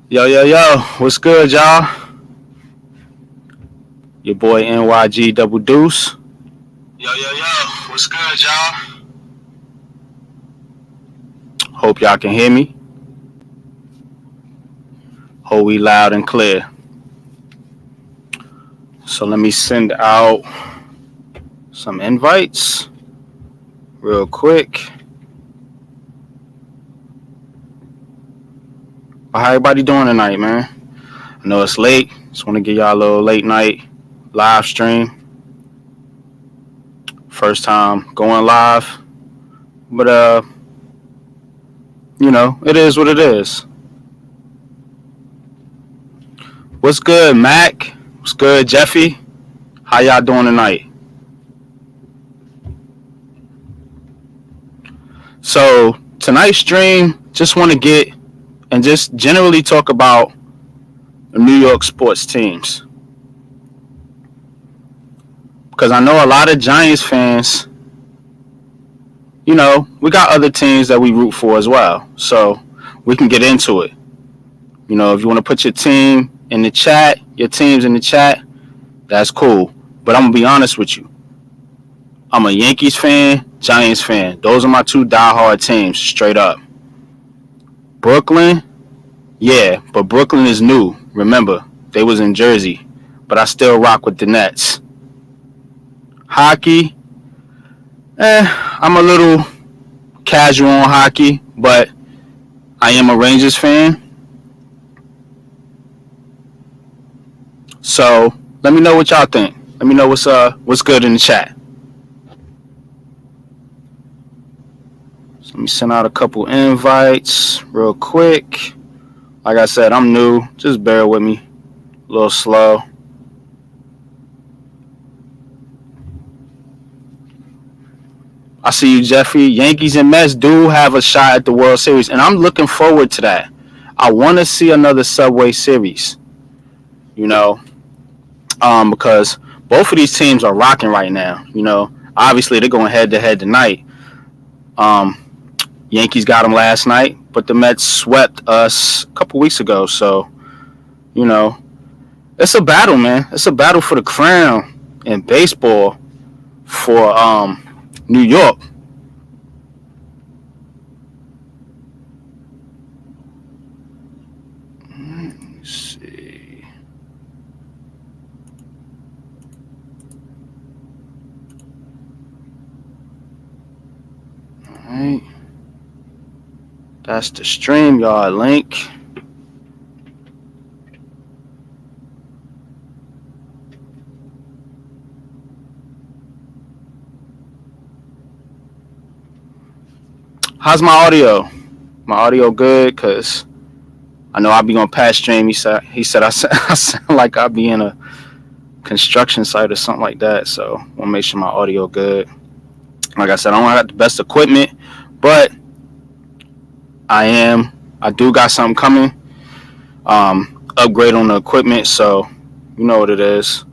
Yo, yo, yo, what's good, y'all? Your boy NYG Double Deuce. Yo, yo, yo, what's good, y'all? Hope y'all can hear me. Hope we loud and clear. So let me send out some invites real quick. How everybody doing tonight, man? I know it's late. Just want to give y'all a little late night live stream. First time going live. But it is what it is. What's good, Mac? What's good, Jeffy? How y'all doing tonight? So tonight's stream, just want to get and just generally talk about New York sports teams. Because I know a lot of Giants fans, we got other teams that we root for as well. So we can get into it. If you want to put your team in the chat, your teams in the chat, that's cool. But I'm going to be honest with you. I'm a Yankees fan, Giants fan. Those are my two diehard teams, straight up. Brooklyn, yeah, but Brooklyn is new. Remember, they was in Jersey. But I still rock with the Nets. Hockey, I'm a little casual on hockey, but I am a Rangers fan. So let me know what y'all think. Let me know what's good in the chat. So let me send out a couple invites real quick. Like I said, I'm new. Just bear with me. A little slow. I see you, Jeffrey. Yankees and Mets do have a shot at the World Series, and I'm looking forward to that. I want to see another Subway Series, because both of these teams are rocking right now. Obviously they're going head-to-head tonight. Yankees got them last night, but the Mets swept us a couple weeks ago. So, it's a battle, man. It's a battle for the crown in baseball for New York. Let's see. All right. That's the StreamYard link. How's my audio? My audio good? Because I know I'll be on past stream. He said I sound like I'll be in a construction site or something like that. So I want to make sure my audio good. Like I said, I don't have the best equipment, but I do got something coming. Upgrade on the equipment, so you know what it is.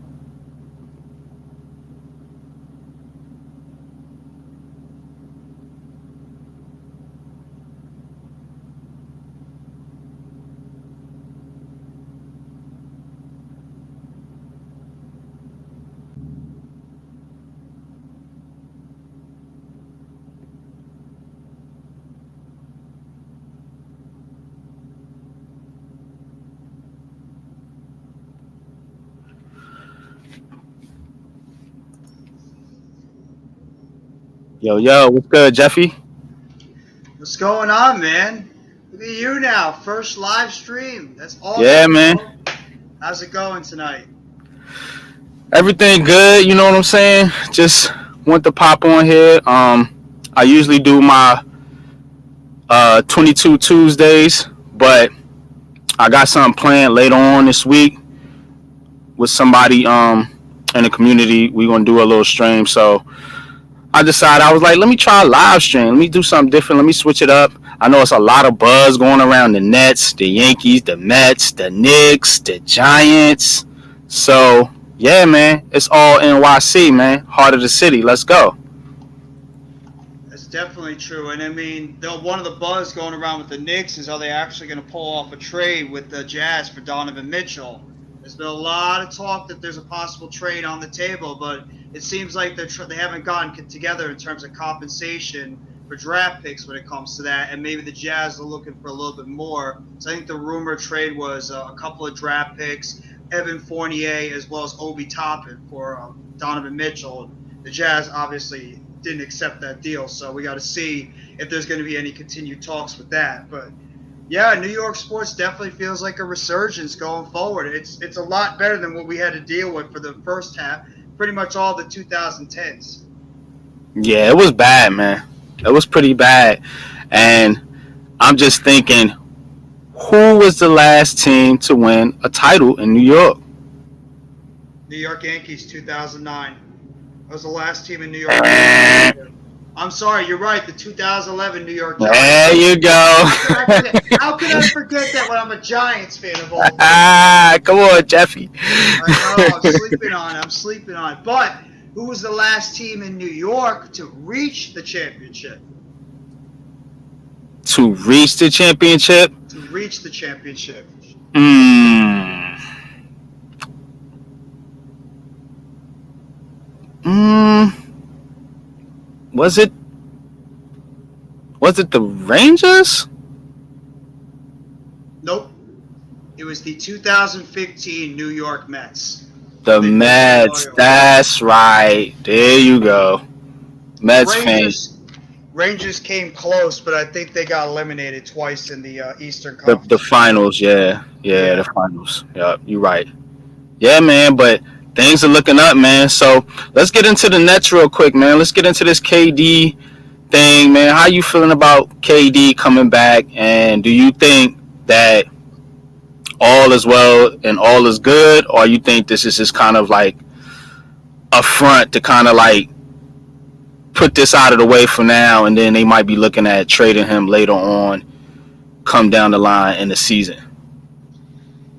Yo, what's good, Jeffy? What's going on, man? Look at you now. First live stream. That's awesome. Yeah, man. Bro. How's it going tonight? Everything good, you know what I'm saying? Just want to pop on here. I usually do my 22 Tuesdays, but I got something planned later on this week with somebody in the community. We're gonna do a little stream. So I decided, I was like, let me try a live stream. Let me do something different. Let me switch it up. I know it's a lot of buzz going around the Nets, the Yankees, the Mets, the Knicks, the Giants. So, yeah, man, it's all NYC, man. Heart of the city. Let's go. That's definitely true. And I mean, one of the buzz going around with the Knicks is, are they actually going to pull off a trade with the Jazz for Donovan Mitchell? There's been a lot of talk that there's a possible trade on the table, but it seems like they haven't gotten together in terms of compensation for draft picks when it comes to that, and maybe the Jazz are looking for a little bit more. So I think the rumor trade was a couple of draft picks, Evan Fournier as well as Obi Toppin for Donovan Mitchell. The Jazz obviously didn't accept that deal, so we got to see if there's going to be any continued talks with that. But yeah, New York sports definitely feels like a resurgence going forward. It's a lot better than what we had to deal with for the first half, pretty much all the 2010s. Yeah, it was bad, man. It was pretty bad. And I'm just thinking, who was the last team to win a title in New York? New York Yankees, 2009. That was the last team in New York. I'm sorry, you're right. The 2011 New York Giants. There you go. How could I forget that when I'm a Giants fan of all things? Come on, Jeffy. I know, I'm sleeping on it. But who was the last team in New York to reach the championship? To reach the championship? To reach the championship. Was it the Rangers? Nope. It was the 2015 New York Mets. The Mets. That's right. There you go. Mets fans. Rangers came close, but I think they got eliminated twice in the Eastern Conference. The finals, yeah, the finals. Yeah, you're right. Yeah, man, but things are looking up, man. So let's get into the Nets real quick, man. Let's get into this KD thing, man. How you feeling about KD coming back? And do you think that all is well and all is good, or you think this is just kind of like a front to kind of like put this out of the way for now, and then they might be looking at trading him later on, come down the line in the season?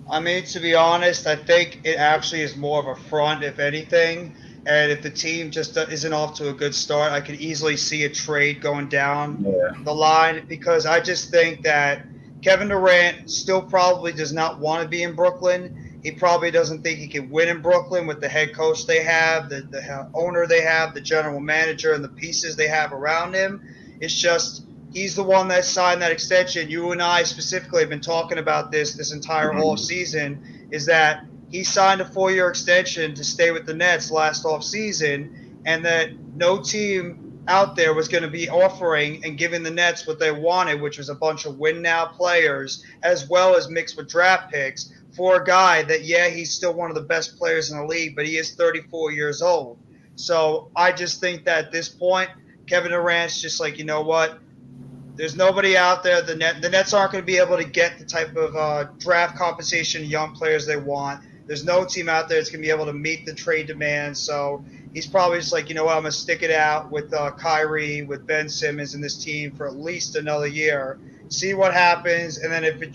I mean, to be honest, I think it actually is more of a front, if anything. And if the team just isn't off to a good start, I could easily see a trade going down the line, because I just think that Kevin Durant still probably does not want to be in Brooklyn. He probably doesn't think he can win in Brooklyn with the head coach they have, the owner they have, the general manager, and the pieces they have around him. It's just he's the one that signed that extension. You and I specifically have been talking about this entire off season, is that he signed a 4-year extension to stay with the Nets last off season, and that no team out there was going to be offering and giving the Nets what they wanted, which was a bunch of win-now players as well as mixed with draft picks for a guy that, yeah, he's still one of the best players in the league, but he is 34 years old. So I just think that at this point, Kevin Durant's just like, you know what? There's nobody out there. The Nets aren't going to be able to get the type of draft compensation young players they want. There's no team out there that's going to be able to meet the trade demands. So he's probably just like, you know what, I'm going to stick it out with Kyrie, with Ben Simmons and this team for at least another year, see what happens. And then if it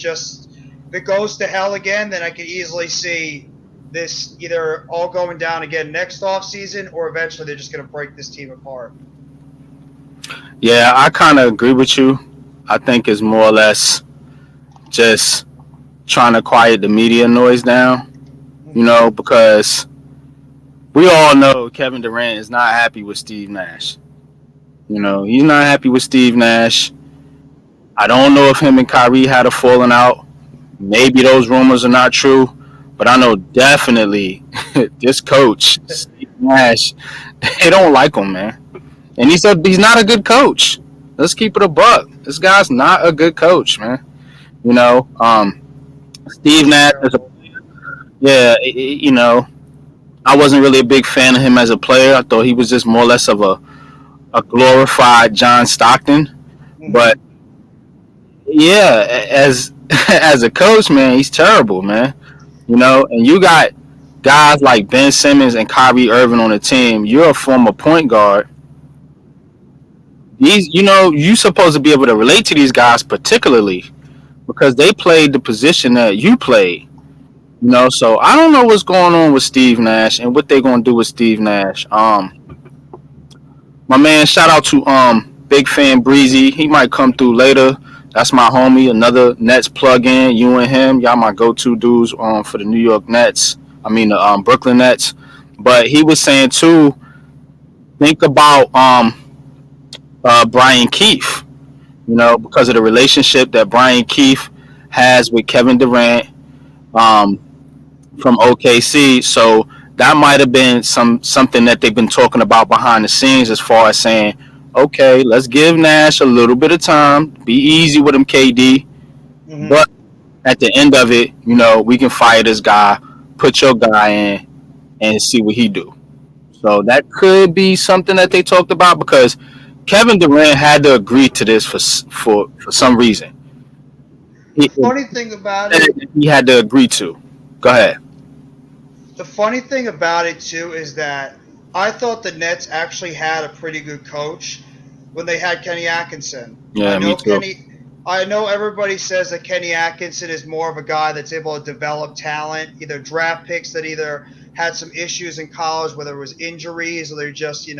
goes to hell again, then I could easily see this either all going down again next offseason, or eventually they're just going to break this team apart. Yeah, I kind of agree with you. I think it's more or less just trying to quiet the media noise down, you know, because we all know Kevin Durant is not happy with Steve Nash. You know, he's not happy with Steve Nash. I don't know if him and Kyrie had a falling out. Maybe those rumors are not true, but I know definitely this coach, Steve Nash, they don't like him, man. And he's not a good coach. Let's keep it a buck. This guy's not a good coach, man. You know, Steve Nash is you know, I wasn't really a big fan of him as a player. I thought he was just more or less of a glorified John Stockton. Mm-hmm. But yeah, as a coach, man, he's terrible, man. You know, and you got guys like Ben Simmons and Kyrie Irving on the team. You're a former point guard. You're supposed to be able to relate to these guys particularly because they played the position that you played. You know, so I don't know what's going on with Steve Nash and what they're going to do with Steve Nash. My man, shout out to Big fan Breezy. He might come through later. That's my homie. Another Nets plug-in. You and him, y'all my go-to dudes for the New York Nets. I mean the Brooklyn Nets. But he was saying too. Think about Brian Keefe. You know, because of the relationship that Brian Keefe has with Kevin Durant um, from OKC. So that might have been something that they've been talking about behind the scenes as far as saying, okay, let's give Nash a little bit of time. Be easy with him, KD. Mm-hmm. But at the end of it, you know, we can fire this guy, put your guy in, and see what he do. So that could be something that they talked about because Kevin Durant had to agree to this for some reason. The funny thing about it, He had to agree to. Go ahead. the funny thing about it too is that I thought the Nets actually had a pretty good coach when they had Kenny Atkinson. Yeah, me too. I know everybody says that Kenny Atkinson is more of a guy that's able to develop talent, either draft picks that either had some issues in college, whether it was injuries or they're just,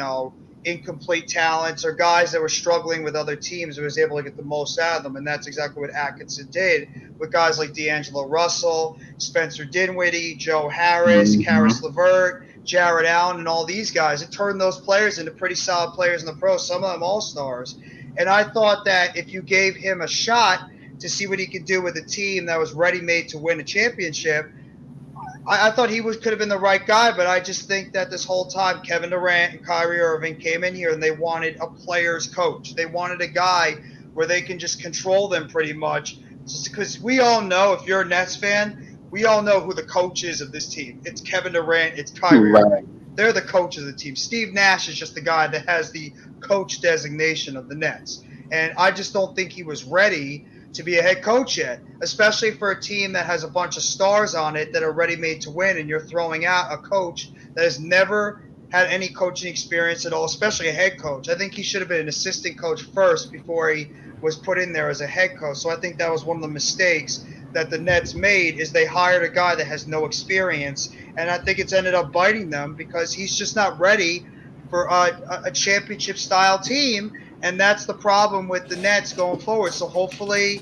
incomplete talents, or guys that were struggling with other teams who was able to get the most out of them. And that's exactly what Atkinson did with guys like D'Angelo Russell, Spencer Dinwiddie, Joe Harris, Karis LeVert, Jared Allen, and all these guys. It turned those players into pretty solid players in the pros, some of them all-stars. And I thought that if you gave him a shot to see what he could do with a team that was ready-made to win a championship, I thought he could have been the right guy, but I just think that this whole time Kevin Durant and Kyrie Irving came in here and they wanted a player's coach. They wanted a guy where they can just control them pretty much. Because we all know, if you're a Nets fan, we all know who the coach is of this team. It's Kevin Durant, it's Kyrie Irving. They're the coach of the team. Steve Nash is just the guy that has the coach designation of the Nets. And I just don't think he was ready to be a head coach yet, especially for a team that has a bunch of stars on it that are ready made to win, and you're throwing out a coach that has never had any coaching experience at all, especially a head coach. I think he should have been an assistant coach first before he was put in there as a head coach. So I think that was one of the mistakes that the Nets made, is they hired a guy that has no experience, and I think it's ended up biting them because he's just not ready for a championship-style team. And that's the problem with the Nets going forward. So hopefully,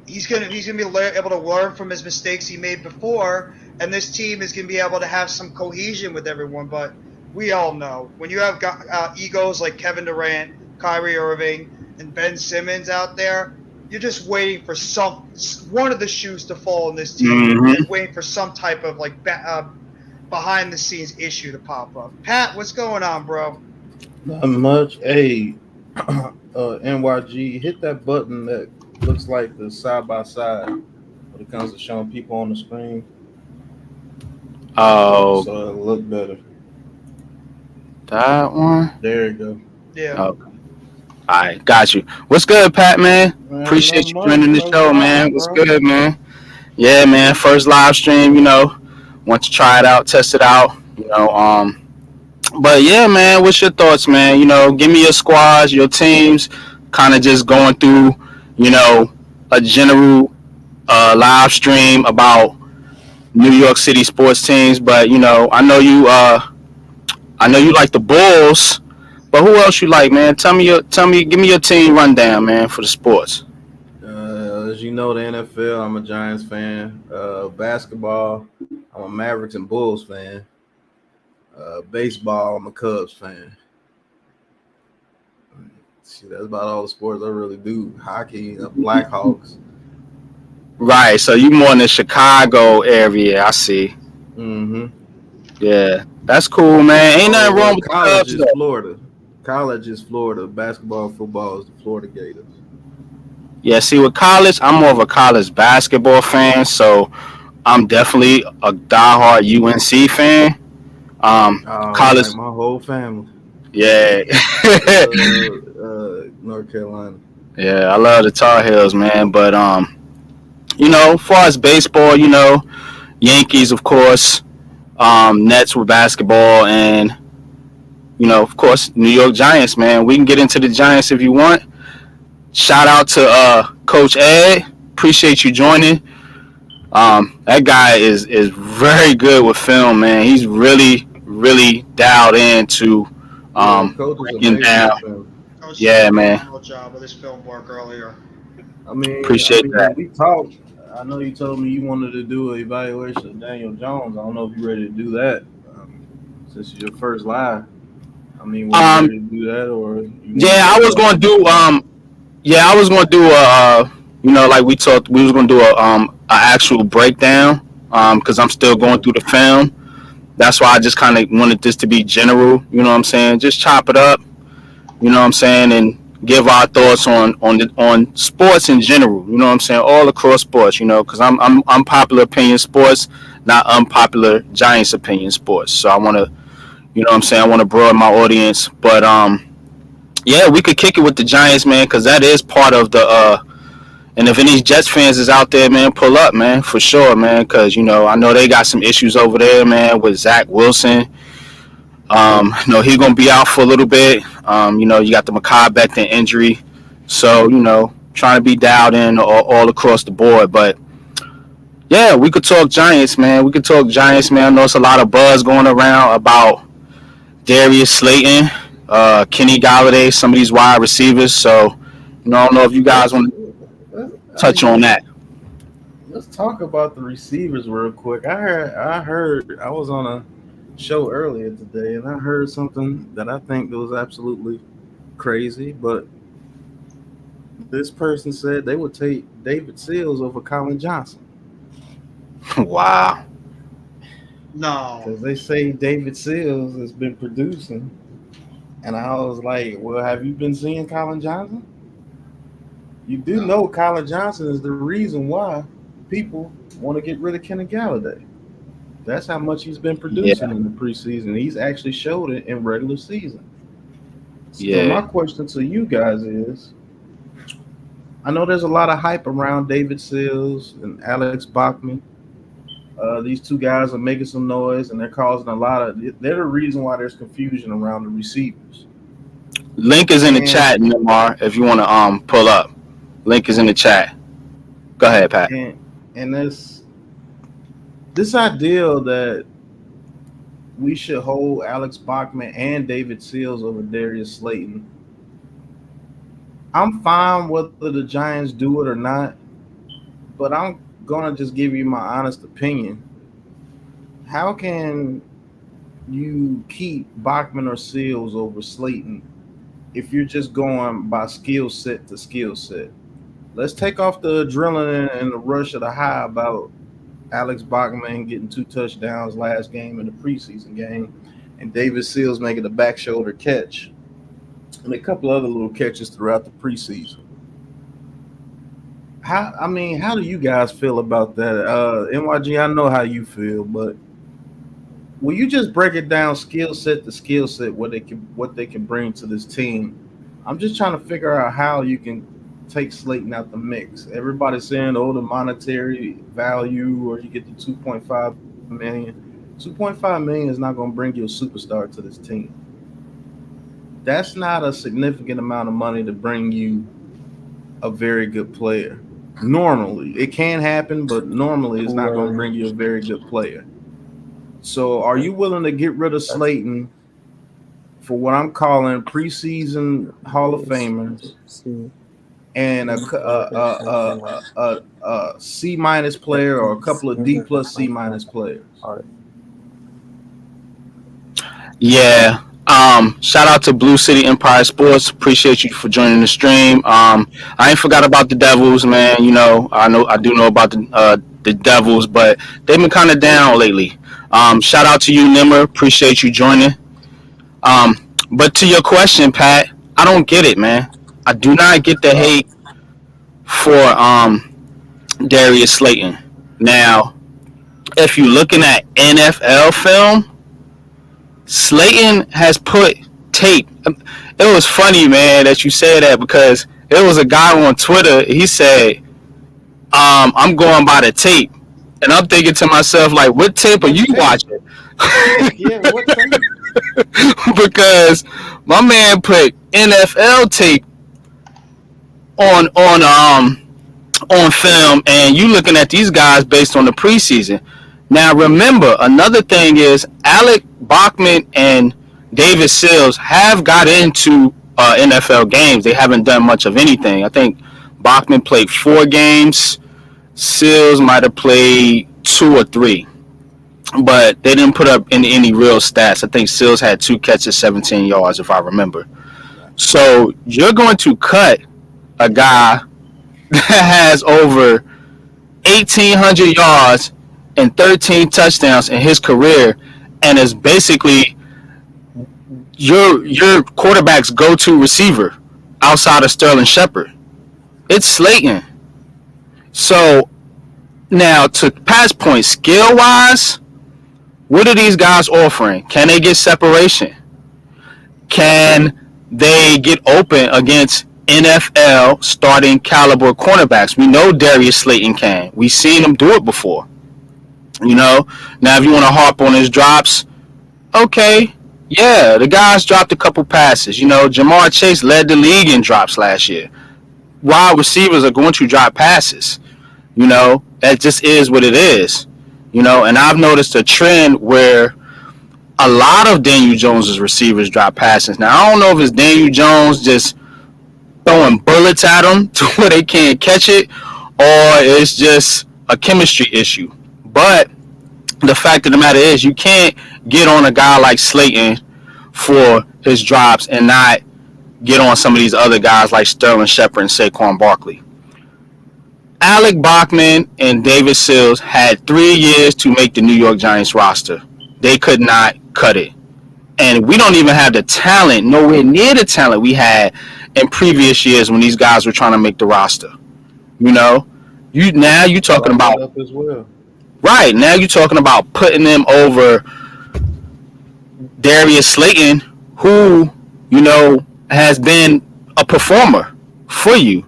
he's gonna be able to learn from his mistakes he made before, and this team is gonna be able to have some cohesion with everyone. But we all know when you have egos like Kevin Durant, Kyrie Irving, and Ben Simmons out there, you're just waiting for one of the shoes to fall in this team. Mm-hmm. You're waiting for some type of behind-the-scenes issue to pop up. Pat, what's going on, bro? Not much. Hey, NYG, hit that button that looks like the side by side when it comes to showing people on the screen. Oh, so it'll look better. That one. There you go. Yeah. Okay. All right, got you. What's good, Pat? Man, appreciate you joining the show, man. What's good, man? Yeah, man. First live stream, want to try it out, test it out, But yeah, man, what's your thoughts, man? Give me your squads, your teams, kind of just going through, a general live stream about New York City sports teams. But I know you like the Bulls, but who else you like, man? Give me your team rundown, man, for the sports. As you know, the NFL, I'm a Giants fan. Basketball, I'm a Mavericks and Bulls fan. Baseball, I'm a Cubs fan. See, that's about all the sports I really do. Hockey, Blackhawks. Right, so you more in the Chicago area, I see. Mm-hmm. Yeah, that's cool, man. Ain't nothing wrong with college. The Cubs, is Florida. College is Florida. Basketball, football is the Florida Gators. Yeah, see, with college, I'm more of a college basketball fan, so I'm definitely a diehard UNC fan. College, like my whole family. Yeah. North Carolina. Yeah, I love the Tar Heels, man. But as far as baseball, Yankees, of course, Nets with basketball, and of course, New York Giants, man. We can get into the Giants if you want. Shout out to Coach Ed. Appreciate you joining. That guy is very good with film, man. He's really dialed into Yeah, coach is breaking amazing down. with film. Coach did Yeah, a man. phenomenal job with his film work earlier. I Appreciate mean, that. when we talked, I know you told me you wanted to do an evaluation of Daniel Jones. I don't know if you're ready to do that. Since it's your first live, I mean, were you Um, ready to do that, or you want to yeah, I wait was till gonna after the do. draft? Yeah, I was gonna do like we talked, we was gonna do a actual breakdown. Because I'm still going Yeah, through the film. That's why I just kind of wanted this to be general. You know what I'm saying? Just chop it up. You know what I'm saying? And give our thoughts on sports in general. You know what I'm saying? All across sports. You know, because I'm unpopular opinion sports, not unpopular Giants opinion sports. So I want to, you know what I'm saying? I want to broaden my audience. But yeah, we could kick it with the Giants, man, because that is part of the. And if any Jets fans is out there, man, pull up, man, for sure, man, because you know I know they got some issues over there, man, with Zach Wilson. You know, he's gonna be out for a little bit. You know, you got the Mekhi Becton injury, so you know, trying to be dialed in all across the board. But yeah, we could talk Giants, man. We could talk Giants, man. I know it's a lot of buzz going around about Darius Slayton, Kenny Galladay, some of these wide receivers. So, you know, I don't know if you guys let's, want to let's touch on that. let's talk about the receivers real quick. I heard I was on a show earlier today, and I heard something that I think was absolutely crazy. But this person said they would take David Seals over Colin Johnson Wow. No. because they say David Seals has been producing. And I was like, well, have you been seeing Colin Johnson? You do No. know Colin Johnson is the reason why people want to get rid of Kenny Galladay. That's how much he's been Yeah. producing in the preseason. He's actually showed it in regular season. So my Yeah. question to you guys is, I know there's a lot of hype around David Sills and Alex Bachman. These two guys are making some noise, and they're causing a lot of. They're the reason why there's confusion around the receivers. Link is in the And chat, Neymar, if you want to pull up. Link is in the chat. Go ahead, Pat. and and this idea that we should hold Alex Bachman and David Seals over Darius Slayton. I'm fine whether the Giants do it or not, but I'm gonna just give you my honest opinion. How can you keep Bachman or Seals over Slayton if you're just going by skill set to skill set? Let's take off the adrenaline and the rush of the high about Alex Bachman getting 2 touchdowns last game in the preseason game, and David Seals making a back shoulder catch, and a couple other little catches throughout the preseason. How do you guys feel about that? NYG, I know how you feel, but will you just break it down skill set to skill set what they can bring to this team? I'm just trying to figure out how you can take Slayton out the mix. Everybody's saying, oh, the monetary value, or you get the 2.5 million. 2.5 million is not going to bring you a superstar to this team. That's not a significant amount of money to bring you a very good player. Normally, it can happen, but normally it's not going to bring you a very good player. So, are you willing to get rid of Slayton for what I'm calling preseason Hall of Famers and a C minus player or a couple of D plus C minus players? Yeah. Shout out to Blue City Empire Sports. Appreciate you for joining the stream. I ain't forgot about the Devils, man. You know I do know about the Devils, but they've been kind of down lately. Shout out to you, Nimmer. Appreciate you joining. Um, but to your question, Pat, I don't get it, man. I do not get the hate for Darius Slayton. Now, if you're looking at NFL film, Slayton has put tape. It was funny, man, that you said that because there was a guy on Twitter. He said, "I'm going by the tape," and I'm thinking to myself, like, "What tape are you watching?" Yeah, what tape? Because my man put NFL tape on film, and you looking at these guys based on the preseason. Now, remember, another thing is Alec Bachman and Davis Sills have got into NFL games. They haven't done much of anything. I think Bachman played 4 games. Sills might have played 2 or 3, but they didn't put up any real stats. I think Sills had 2 catches, 17 yards, if I remember. So you're going to cut a guy that has over 1,800 yards and 13 touchdowns in his career, and is basically your quarterback's go-to receiver outside of Sterling Shepard. It's Slayton. So now, to Pat's point, skill-wise, what are these guys offering? Can they get separation? Can they get open against NFL starting caliber cornerbacks? We know Darius Slayton can. We've seen him do it before. Now if you want to harp on his drops, okay, yeah, the guys dropped a couple passes. Jamar Chase led the league in drops last year. Wide receivers are going to drop passes. That just is what it is. And I've noticed a trend where a lot of Daniel Jones's receivers drop passes. Now, I don't know if it's Daniel Jones just throwing bullets at them to where they can't catch it, or it's just a chemistry issue. But the fact of the matter is, you can't get on a guy like Slayton for his drops and not get on some of these other guys like Sterling Shepard and Saquon Barkley. Alec Bachman and David Sills had 3 years to make the New York Giants roster. They could not cut it. And we don't even have the talent, nowhere near the talent we had in previous years when these guys were trying to make the roster. You're talking about as well. Right, now you're talking about putting them over Darius Slayton, who, has been a performer for you.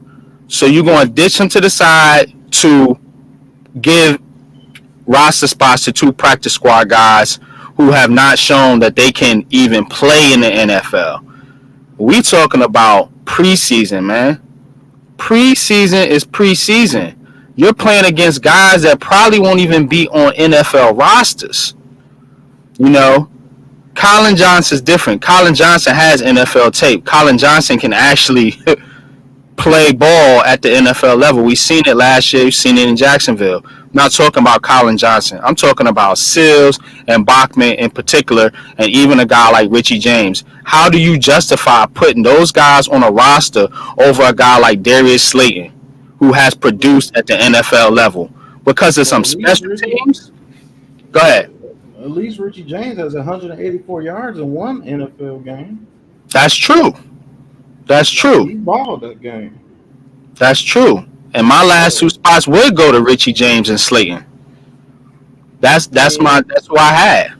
So you're going to ditch him to the side to give roster spots to 2 practice squad guys who have not shown that they can even play in the NFL. We talking about preseason, man. Preseason is preseason. You're playing against guys that probably won't even be on NFL rosters. Colin Johnson's different. Colin Johnson has NFL tape. Colin Johnson can actually play ball at the NFL level. We've seen it last year. We've seen it in Jacksonville. I'm not talking about Colin Johnson. I'm talking about Sills and Bachman in particular, and even a guy like Richie James. How do you justify putting those guys on a roster over a guy like Darius Slayton, who has produced at the NFL level? Because of some special teams? Go ahead. At least Richie James has 184 yards in one NFL game. That's true. He balled that game. That's true. And my last 2 spots would go to Richie James and Slayton. That's who I had.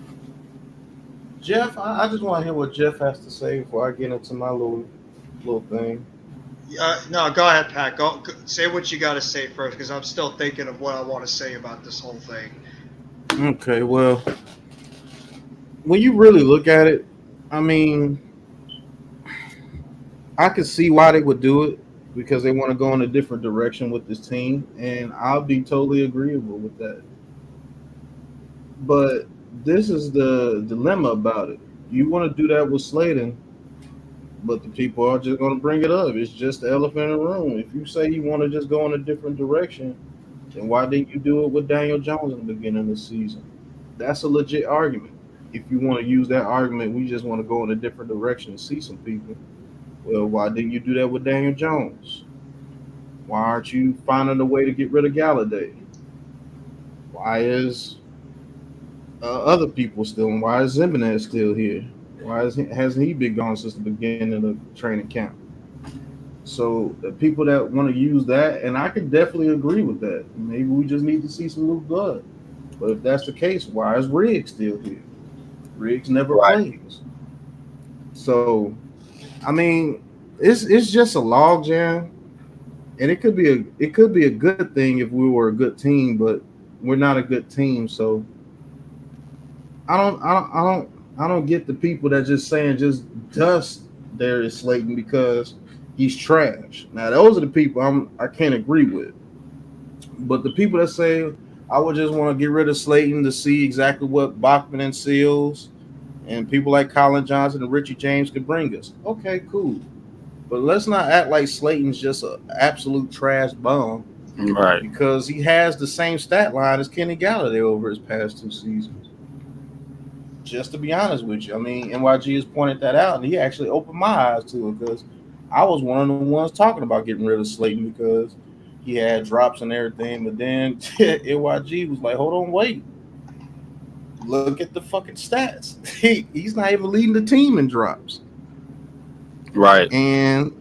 Jeff, I just want to hear what Jeff has to say before I get into my little thing. No, go ahead, Pat. Go say what you got to say first, because I'm still thinking of what I want to say about this whole thing. Okay, well, when you really look at it, I mean, I can see why they would do it, because they want to go in a different direction with this team, and I'll be totally agreeable with that. But this is the dilemma about it. You want to do that with Slayton, but the people are just going to bring it up. It's just the elephant in the room. If you say you want to just go in a different direction, then why didn't you do it with Daniel Jones in the beginning of the season? That's a legit argument. If you want to use that argument, we just want to go in a different direction and see some people. Well, why didn't you do that with Daniel Jones? Why aren't you finding a way to get rid of Galladay? Why is other people still? Why is Zimenez still here? Why hasn't he been gone since the beginning of the training camp? So the people that want to use that, and I can definitely agree with that. Maybe we just need to see some new blood. But if that's the case, why is Riggs still here? Riggs never plays. So, I mean, it's just a logjam, and it could be a good thing if we were a good team, but we're not a good team. So I don't get the people that just saying just dust Darius Slayton because he's trash. Now those are the people I can't agree with. But the people that say I would just want to get rid of Slayton to see exactly what Bachman and Sills and people like Colin Johnson and Richie James could bring us. Okay, cool. But let's not act like Slayton's just an absolute trash bum Right. because he has the same stat line as Kenny Galladay over his past 2 seasons. Just to be honest with you, I mean, NYG has pointed that out, and he actually opened my eyes to it because I was one of the ones talking about getting rid of Slayton because he had drops and everything. But then NYG was like, hold on, wait. Look at the fucking stats. He's not even leading the team in drops. Right. And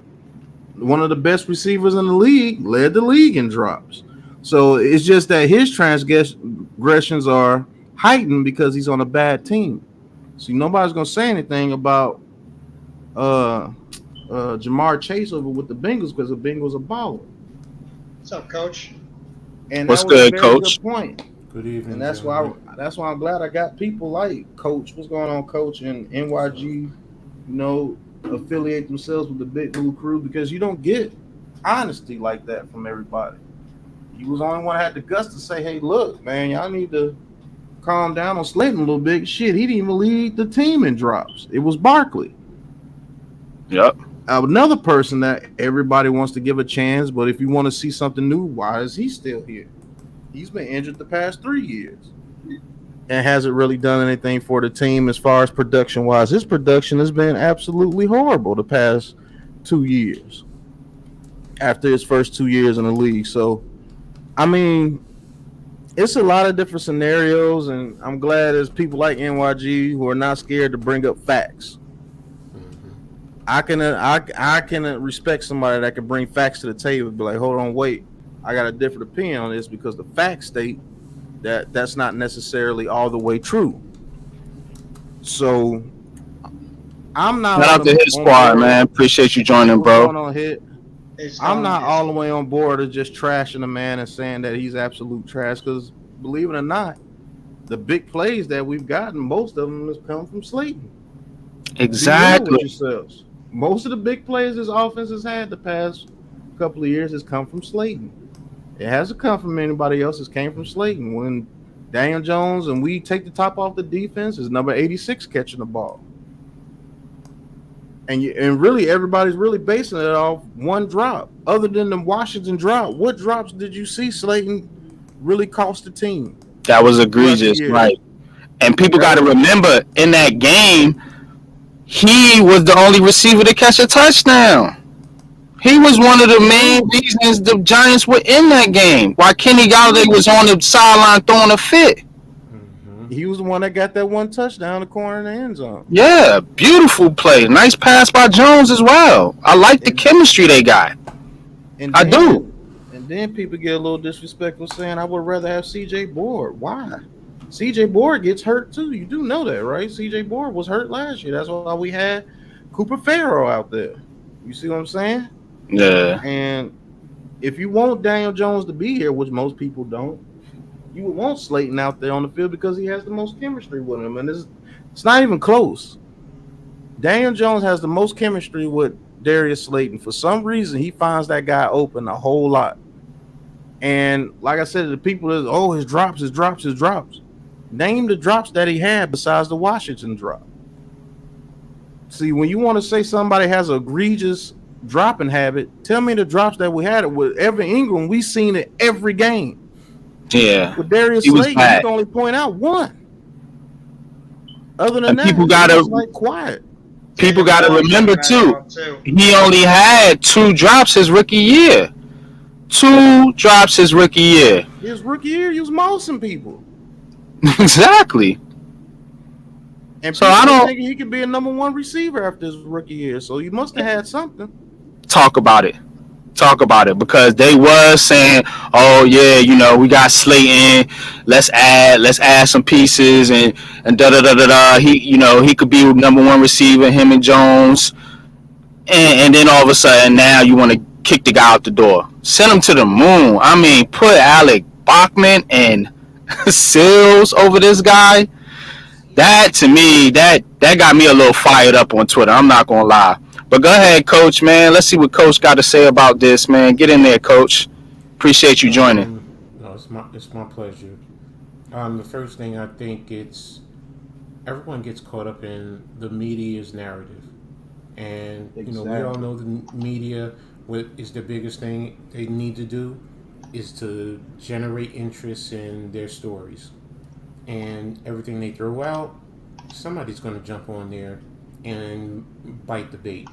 one of the best receivers in the league led the league in drops. So it's just that his transgressions are heightened because he's on a bad team. See, nobody's gonna say anything about Jamar Chase over with the Bengals because the Bengals are baller. What's up, Coach? And What's that was good, a very Coach? good point. Good evening. And that's why I'm glad I got people like Coach. What's going on, Coach? And NYG, affiliate themselves with the Big Blue Crew because you don't get honesty like that from everybody. You was the only one that had the guts to say, hey, look, man, y'all need to calm down on Slayton a little bit. Shit, he didn't even lead the team in drops. It was Barkley. Yep. Another person that everybody wants to give a chance, but if you want to see something new, why is he still here? He's been injured the past 3 years and hasn't really done anything for the team as far as production-wise. His production has been absolutely horrible the past 2 years after his first 2 years in the league. So, I mean, it's a lot of different scenarios, and I'm glad there's people like NYG who are not scared to bring up facts. I can respect somebody that can bring facts to the table and be like, hold on, wait, I got a different opinion on this because the facts state that that's not necessarily all the way true. So I'm not. Shout out to his squad, man. Appreciate you joining, bro. I'm not all the way on board of just trashing the man and saying that he's absolute trash because believe it or not, the big plays that we've gotten, most of them has come from Slayton. Exactly. Most of the big plays this offense has had the past couple of years has come from Slayton. It hasn't come from anybody else. It came from Slayton. When Daniel Jones and we take the top off the defense, is number 86 catching the ball. And really everybody's really basing it off one drop. Other than the Washington drop, what drops did you see Slayton really cost the team? That was egregious, right? And people got to remember in that game, he was the only receiver to catch a touchdown. He was one of the main reasons the Giants were in that game. While Kenny Galladay was on the sideline throwing a fit. He was the one that got that one touchdown in the corner of the end zone. Yeah, beautiful play. Nice pass by Jones as well. I like the chemistry they got. I do. And then people get a little disrespectful saying, I would rather have C.J. Board. Why? C.J. Board gets hurt too. You do know that, right? C.J. Board was hurt last year. That's why we had Cooper Farrell out there. You see what I'm saying? Yeah. And if you want Daniel Jones to be here, which most people don't, you would want Slayton out there on the field because he has the most chemistry with him. And it's not even close. Daniel Jones has the most chemistry with Darius Slayton. For some reason, he finds that guy open a whole lot. And like I said, the people that, his drops. Name the drops that he had besides the Washington drop. See, when you want to say somebody has an egregious dropping habit, tell me the drops that we had. With Evan Ingram, we seen it every game. Yeah. With Darius Slayton, you can only point out one. Other than that, people gotta quiet. People got to remember too. He only had 2 drops his rookie year. 2 drops his rookie year. His rookie year, he was mousing people. Exactly. And so I don't think he could be a number 1 receiver after his rookie year. So you must have had something. Talk about it because they was saying, oh yeah, we got Slayton. Let's add some pieces and da da da da da. He could be number 1 receiver. Him and Jones, and then all of a sudden now you want to kick the guy out the door. Send him to the moon. I mean, put Alec Bachman and Sills over this guy. That to me, that got me a little fired up on Twitter. I'm not gonna lie. But go ahead, Coach, man. Let's see what Coach got to say about this, man. Get in there, Coach. Appreciate you joining. No, it's my pleasure. The first thing I think it's everyone gets caught up in the media's narrative, and we all Exactly. know the media. What is the biggest thing they need to do is to generate interest in their stories, and everything they throw out, somebody's going to jump on there and bite the bait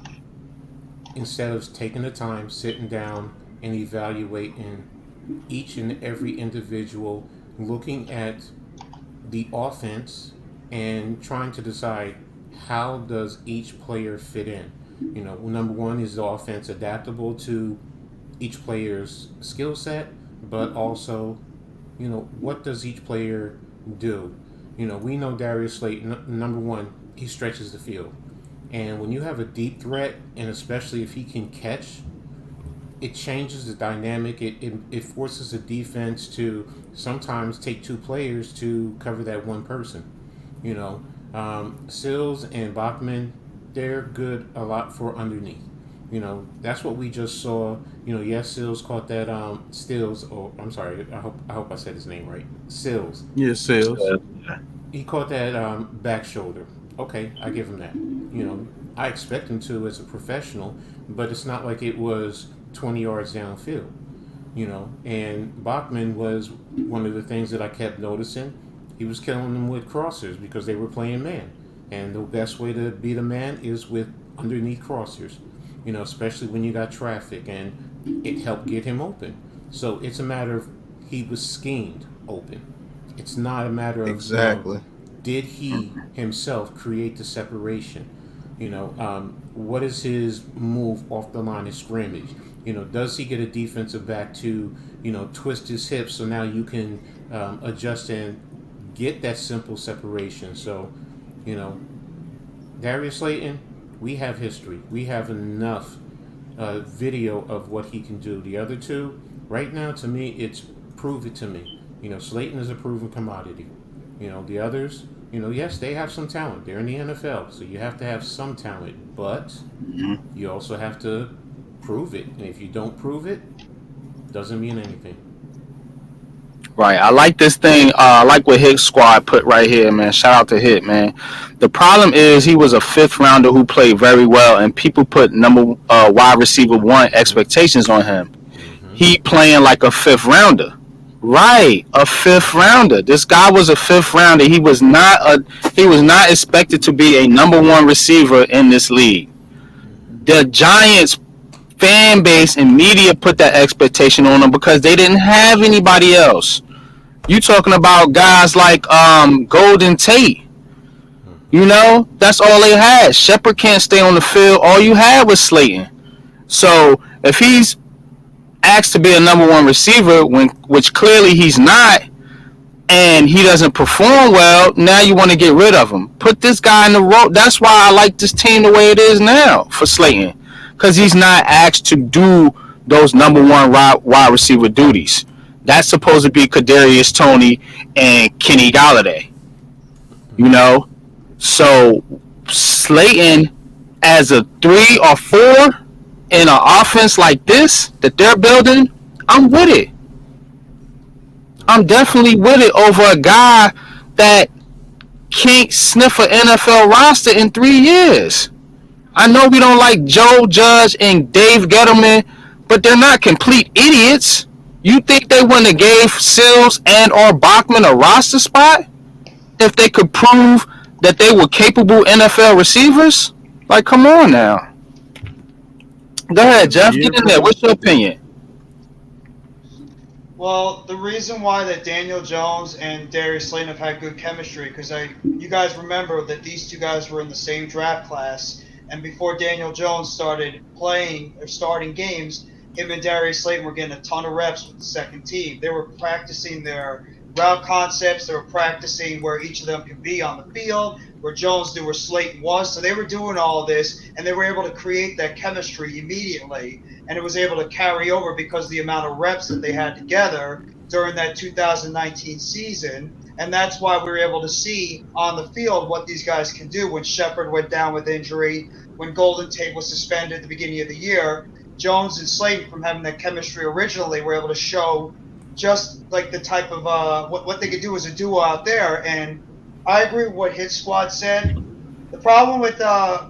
instead of taking the time, sitting down, and evaluating each and every individual, looking at the offense and trying to decide how does each player fit in. Number one, is the offense adaptable to each player's skill set, but also, what does each player do? We know Darius Slayton, number one, he stretches the field. And when you have a deep threat, and especially if he can catch, it changes the dynamic. It forces the defense to sometimes take two players to cover that one person. You know, Sills and Bachman, they're good a lot for underneath. That's what we just saw. Yes, Sills caught that Stills, or I'm sorry, I hope I said his name right. Sills. Yeah, sales. He caught that back shoulder. Okay, I give him that. I expect him to as a professional, but it's not like it was 20 yards downfield. And Bachman was one of the things that I kept noticing. He was killing them with crossers because they were playing man, and the best way to beat a man is with underneath crossers. Especially when you got traffic, and it helped get him open. So it's a matter of he was schemed open. It's not a matter of Exactly. did he himself create the separation. What is his move off the line of scrimmage? Does he get a defensive back to twist his hips so now you can adjust and get that simple separation? So, you know, Darius Slayton, we have history. We have enough video of what he can do. The other two, right now, to me, it's prove it to me. Slayton is a proven commodity. The others, yes, they have some talent. They're in the NFL, so you have to have some talent, but you also have to prove it. And if you don't prove it, doesn't mean anything. Right. I like this thing. I like what Hit Squad put right here, man. Shout out to Hit, man. The problem is he was a fifth rounder who played very well, and people put number wide receiver one expectations on him. Mm-hmm. He playing like a fifth rounder. Right, a fifth rounder. This guy was a fifth rounder. He was not expected to be a number one receiver in this league. The Giants fan base and media put that expectation on him because they didn't have anybody else. You talking about guys like Golden Tate. That's all they had. Shepard can't stay on the field. All you had was Slayton. So if he's asked to be a number one receiver, which clearly he's not, and he doesn't perform well, now you want to get rid of him. Put this guy in the role. That's why I like this team the way it is now for Slayton, because he's not asked to do those number one wide receiver duties. That's supposed to be Kadarius Toney and Kenny Galladay. You know, so Slayton as a 3 or 4 in an offense like this that they're building, I'm with it. I'm definitely with it over a guy that can't sniff an NFL roster in 3 years. I know we don't like Joe Judge and Dave Gettleman, but they're not complete idiots. You think they wouldn't have gave Sills and or Bachman a roster spot if they could prove that they were capable NFL receivers? Like, come on now. Go ahead, Jeff. Yeah, Get in there. bro. What's your opinion? Well, the reason why that Daniel Jones and Darius Slayton have had good chemistry, because you guys remember that these two guys were in the same draft class, and before Daniel Jones started playing or starting games, him and Darius Slayton were getting a ton of reps with the second team. They were practicing their route concepts. They were practicing where each of them could be on the field, where Jones knew where Slayton was. So they were doing all this, and they were able to create that chemistry immediately. And it was able to carry over because of the amount of reps that they had together during that 2019 season. And that's why we were able to see on the field what these guys can do. When Shepard went down with injury, when Golden Tate was suspended at the beginning of the year, Jones and Slayton, from having that chemistry originally, were able to show just like the type of what they could do as a duo out there. And I agree with what his squad said. The problem with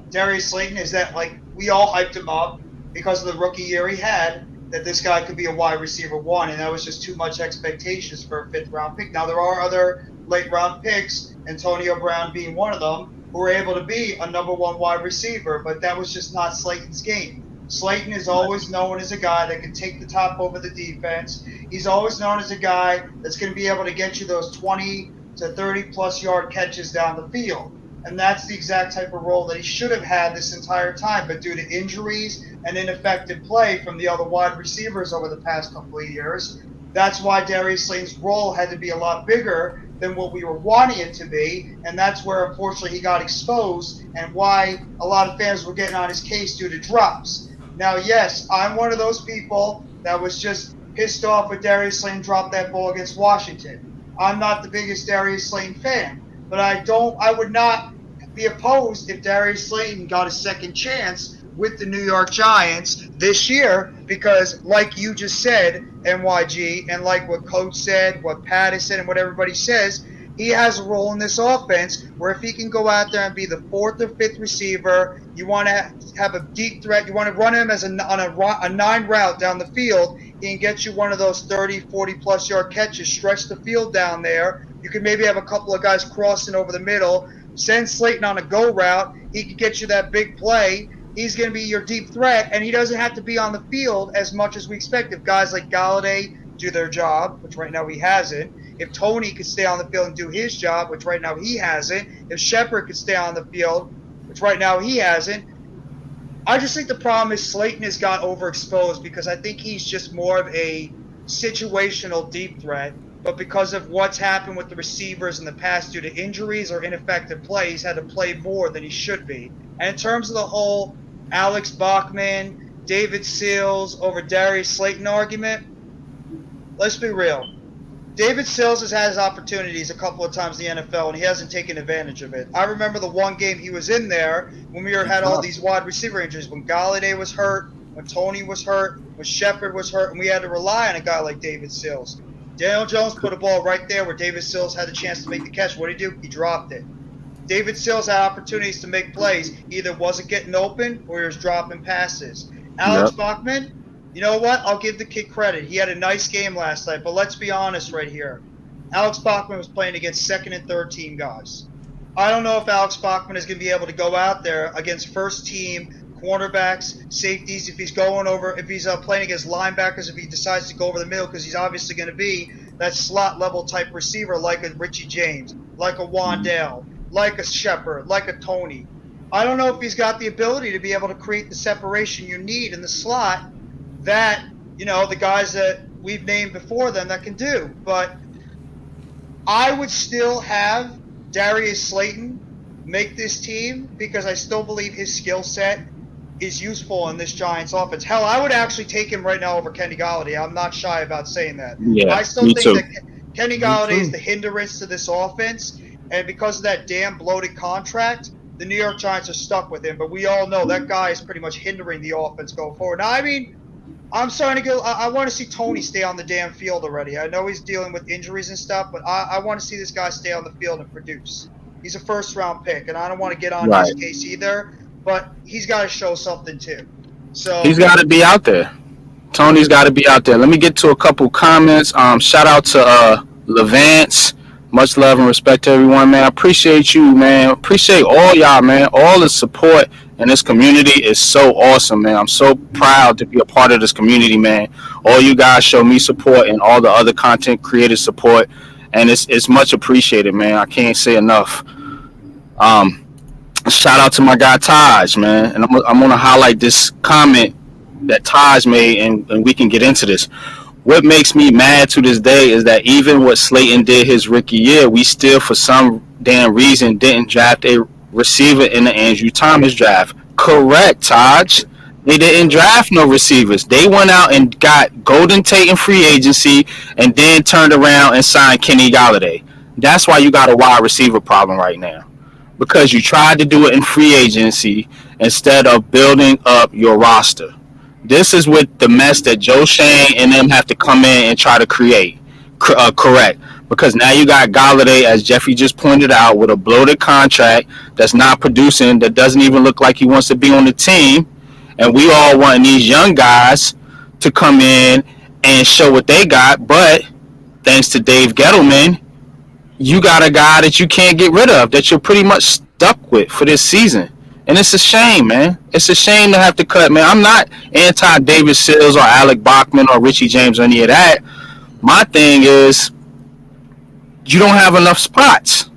Darius Slayton is that like we all hyped him up because of the rookie year he had, that this guy could be a wide receiver one, and that was just too much expectations for a fifth round pick. Now there are other late round picks, Antonio Brown being one of them, who were able to be a number one wide receiver, but that was just not Slayton's game. Slayton is always known as a guy that can take the top over the defense. He's always known as a guy that's going to be able to get you those 20 to 30 plus yard catches down the field. And that's the exact type of role that he should have had this entire time. But due to injuries and ineffective play from the other wide receivers over the past couple of years, that's why Darius Slayton's role had to be a lot bigger than what we were wanting it to be. And that's where, unfortunately, he got exposed and why a lot of fans were getting on his case due to drops. Now, yes, I'm one of those people that was just pissed off when Darius Slayton dropped that ball against Washington. I'm not the biggest Darius Slayton fan, but I would not be opposed if Darius Slayton got a second chance with the New York Giants this year, because like you just said, NYG, and like what Coach said, what Pat has said, and what everybody says, he has a role in this offense where if he can go out there and be the fourth or fifth receiver, you want to have a deep threat, you want to run him as a 9 route down the field, he can get you one of those 30, 40-plus yard catches, stretch the field down there. You can maybe have a couple of guys crossing over the middle, send Slayton on a go route. He can get you that big play. He's going to be your deep threat, and he doesn't have to be on the field as much as we expect. If guys like Galladay do their job, which right now he hasn't, if Tony could stay on the field and do his job, which right now he hasn't, if Shepard could stay on the field, which right now he hasn't, I just think the problem is Slayton has got overexposed because I think he's just more of a situational deep threat. But because of what's happened with the receivers in the past due to injuries or ineffective play, he's had to play more than he should be. And in terms of the whole Alex Bachman, David Sills over Darius Slayton argument, let's be real. David Sills has had his opportunities a couple of times in the NFL, and he hasn't taken advantage of it. I remember the one game he was in there when we had all these wide receiver injuries, when Galladay was hurt, when Tony was hurt, when Shepard was hurt, and we had to rely on a guy like David Sills. Daniel Jones put a ball right there where David Sills had a chance to make the catch. What did he do? He dropped it. David Sills had opportunities to make plays. Either wasn't getting open or he was dropping passes. Alex Bachman, you know what? I'll give the kid credit. He had a nice game last night, but let's be honest right here. Alex Bachman was playing against second and third team guys. I don't know if Alex Bachman is going to be able to go out there against first team cornerbacks, safeties, if he's playing against linebackers, if he decides to go over the middle, because he's obviously going to be that slot level type receiver like a Richie James, like a Wandale, like a Shepard, like a Tony. I don't know if he's got the ability to be able to create the separation you need in the slot that, the guys that we've named before them that can do. But I would still have Darius Slayton make this team because I still believe his skill set is useful in this Giants offense. Hell, I would actually take him right now over Kenny Galladay. I'm not shy about saying that. Yeah, I still think that Kenny Galladay is the hindrance to this offense, and because of that damn bloated contract, the New York Giants are stuck with him. But we all know that guy is pretty much hindering the offense going forward. Now, I mean, I'm starting to go. I want to see Tony stay on the damn field already. I know he's dealing with injuries and stuff, but I want to see this guy stay on the field and produce. He's a first-round pick, and I don't want to get on his case either. But he's got to show something too. So he's got to be out there. Tony's got to be out there. Let me get to a couple comments. Shout out to Levance. Much love and respect to everyone, man. I appreciate you, man. Appreciate all y'all, man. All the support in this community is so awesome, man. I'm so proud to be a part of this community, man. All you guys show me support and all the other content creators support, and it's much appreciated, man. I can't say enough. Shout out to my guy Taj, man, and I'm going to highlight this comment that Taj made, and we can get into this. What makes me mad to this day is that even what Slayton did his rookie year, we still, for some damn reason, didn't draft a receiver in the Andrew Thomas draft. Correct, Taj. They didn't draft no receivers. They went out and got Golden Tate in free agency and then turned around and signed Kenny Galladay. That's why you got a wide receiver problem right now. Because you tried to do it in free agency instead of building up your roster. This is with the mess that Joe Shane and them have to come in and try to create. Correct. because now you got Galladay, as Jeffy just pointed out, with a bloated contract that's not producing, that doesn't even look like he wants to be on the team. And we all want these young guys to come in and show what they got. But thanks to Dave Gettleman, you got a guy that you can't get rid of, that you're pretty much stuck with for this season. And it's a shame, man. It's a shame to have to cut, man. I'm not anti-David Sills or Alec Bachman or Richie James or any of that. My thing is, you don't have enough spots.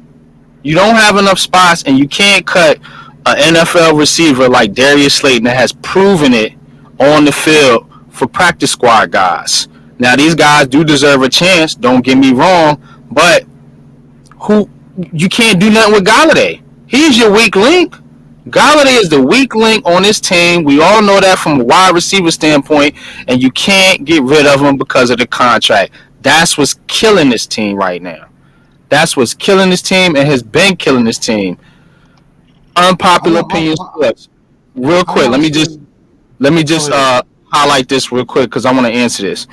You don't have enough spots, and you can't cut an NFL receiver like Darius Slayton that has proven it on the field for practice squad guys. Now, these guys do deserve a chance, don't get me wrong, but you can't do nothing with Galladay. He's your weak link. Galladay is the weak link on this team. We all know that from a wide receiver standpoint, and you can't get rid of him because of the contract. That's what's killing this team right now. That's what's killing this team and has been killing this team. Unpopular opinions. Real quick, let me just highlight this real quick because I want to answer this.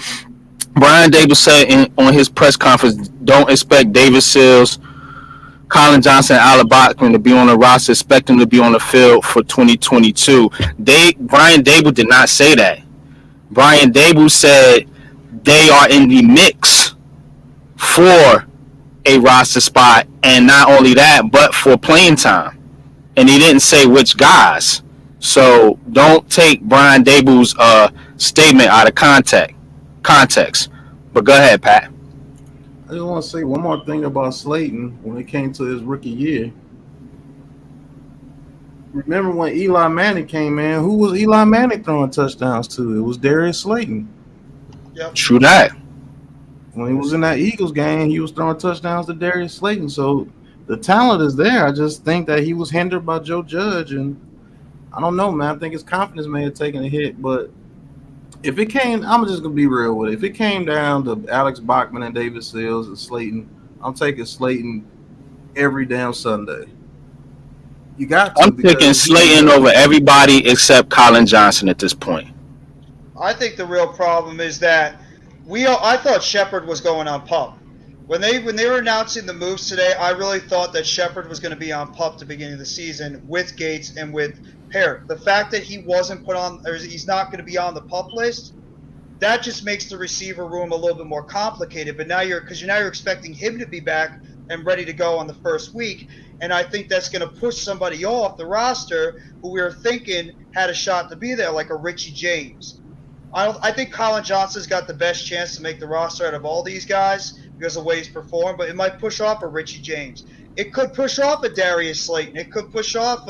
Brian Dable said on his press conference, don't expect David Sills, Colin Johnson, and Alec Bachman to be on the roster. Expect them to be on the field for 2022. Brian Dable did not say that. Brian Dable said they are in the mix for a roster spot, and not only that, but for playing time. And he didn't say which guys. So don't take Brian Dable's statement out of context. But go ahead, Pat. I just want to say one more thing about Slayton when it came to his rookie year. Remember when Eli Manning came in? Who was Eli Manning throwing touchdowns to? It was Darius Slayton. Yep. True that. When he was in that Eagles game, he was throwing touchdowns to Darius Slayton. So the talent is there. I just think that he was hindered by Joe Judge. And I don't know, man. I think his confidence may have taken a hit. But if it came, I'm just going to be real with it. If it came down to Alex Bachman and David Sills and Slayton, I'm taking Slayton every damn Sunday. You got to. I'm picking Slayton over everybody except Colin Johnson at this point. I think the real problem is that I thought Shepard was going on PUP. When they were announcing the moves today, I really thought that Shepard was going to be on PUP at the beginning of the season with Gates and with Parrott. The fact that he wasn't put on, or he's not going to be on the PUP list, that just makes the receiver room a little bit more complicated. But now you're expecting him to be back and ready to go on the first week, and I think that's going to push somebody off the roster who we were thinking had a shot to be there, like a Richie James. I think Colin Johnson's got the best chance to make the roster out of all these guys because of the way he's performed, but it might push off a Richie James. It could push off a Darius Slayton. It could push off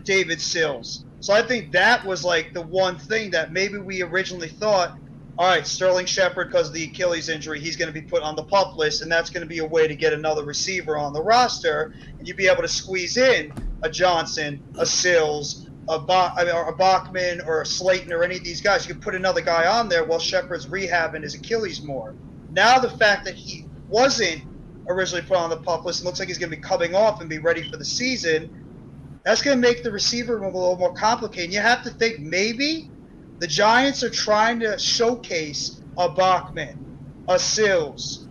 David Sills. So I think that was like the one thing that maybe we originally thought, all right, Sterling Shepard, because of the Achilles injury, he's going to be put on the PUP list, and that's going to be a way to get another receiver on the roster, and you'd be able to squeeze in a Johnson, a Sills, a Bachman or a Slayton or any of these guys. You could put another guy on there while Shepard's rehabbing his Achilles more. Now the fact that he wasn't originally put on the PUP list and looks like he's going to be coming off and be ready for the season, that's going to make the receiver room a little more complicated. You have to think maybe the Giants are trying to showcase a Bachman, a Sills,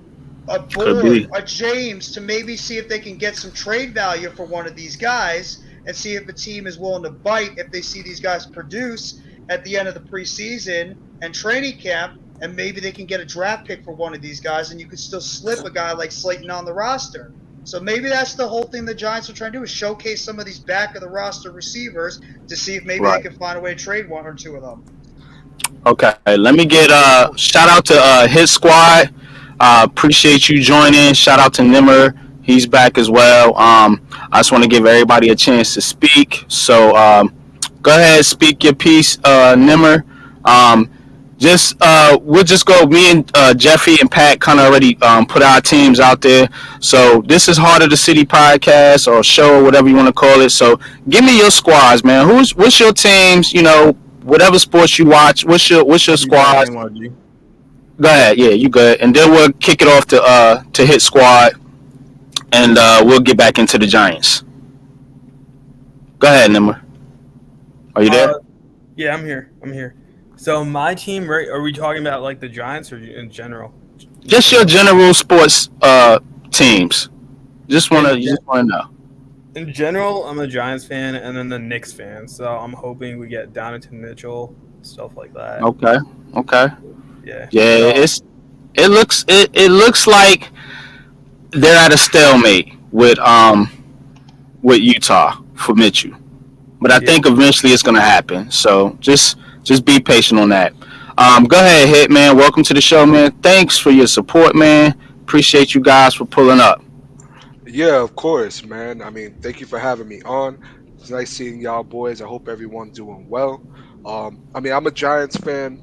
a Boyd, a James, to maybe see if they can get some trade value for one of these guys and see if a team is willing to bite if they see these guys produce at the end of the preseason and training camp, and maybe they can get a draft pick for one of these guys, and you could still slip a guy like Slayton on the roster. So maybe that's the whole thing the Giants are trying to do, is showcase some of these back-of-the-roster receivers to see if maybe they can find a way to trade one or two of them. Okay, let me get shout out to Hit Squad. Appreciate you joining. Shout out to Nimmer. He's back as well. I just want to give everybody a chance to speak. So go ahead, speak your piece, Nimmer. We'll just go. Me and Jeffy and Pat kind of already put our teams out there. So this is Heart of the City podcast or show or whatever you want to call it. So give me your squads, man. What's your teams? You know, whatever sports you watch. What's your squad? Go ahead. Yeah, you good. And then we'll kick it off to Hit Squad. And we'll get back into the Giants. Go ahead, Nimmer. Are you there? Yeah, I'm here. So my team, right? Are we talking about like the Giants or in general? Just your general sports teams. You just wanna know. In general, I'm a Giants fan and then the Knicks fan, so I'm hoping we get Donovan Mitchell, stuff like that. Okay. Okay. Yeah. Yeah, So, it looks like they're at a stalemate with Utah for Mitchell. But I yeah. think eventually it's gonna happen. So just be patient on that. Go ahead, Hit man. Welcome to the show, man. Thanks for your support, man. Appreciate you guys for pulling up. Yeah, of course, man. I mean, thank you for having me on. It's nice seeing y'all boys. I hope everyone's doing well. I mean, I'm a Giants fan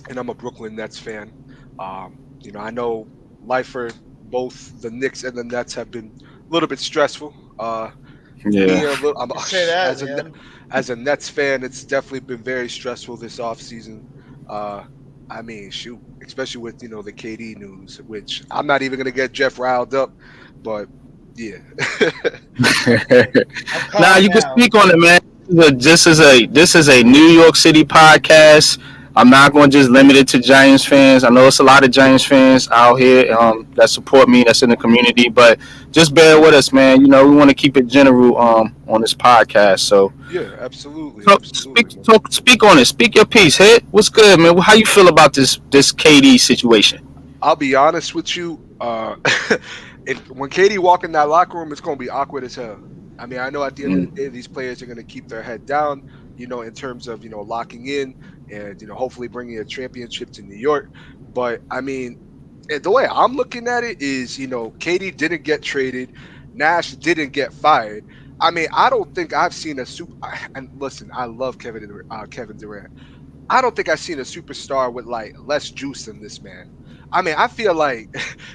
and I'm a Brooklyn Nets fan. I know life for both the Knicks and the Nets have been a little bit stressful. Me Yeah. a little. I'm You say that, as a man. as a Nets fan, it's definitely been very stressful this offseason. Uh, I mean, shoot, especially with the KD news, which I'm not even gonna get Jeff riled up, but yeah. I'm Nah, calm you can now. speak on it, man. This is a New York City podcast. I'm not going to just limit it to Giants fans. I know it's a lot of Giants fans out here that support me, that's in the community, but just bear with us, man. You know, we want to keep it general on this podcast. So, Yeah, absolutely, so absolutely, man. speak on it. Speak your piece. Hit. What's good, man? How you feel about this KD situation? I'll be honest with you. When Katie walk in that locker room, it's gonna be awkward as hell. I mean, I know at the end of the Mm. day, these players are gonna keep their head down, in terms of locking in and hopefully bringing a championship to New York. But I mean, the way I'm looking at it is, Katie didn't get traded, Nash didn't get fired. I mean, I don't think I've seen a super. And listen, I love Kevin Durant. I don't think I've seen a superstar with like less juice than this man. I mean, I feel like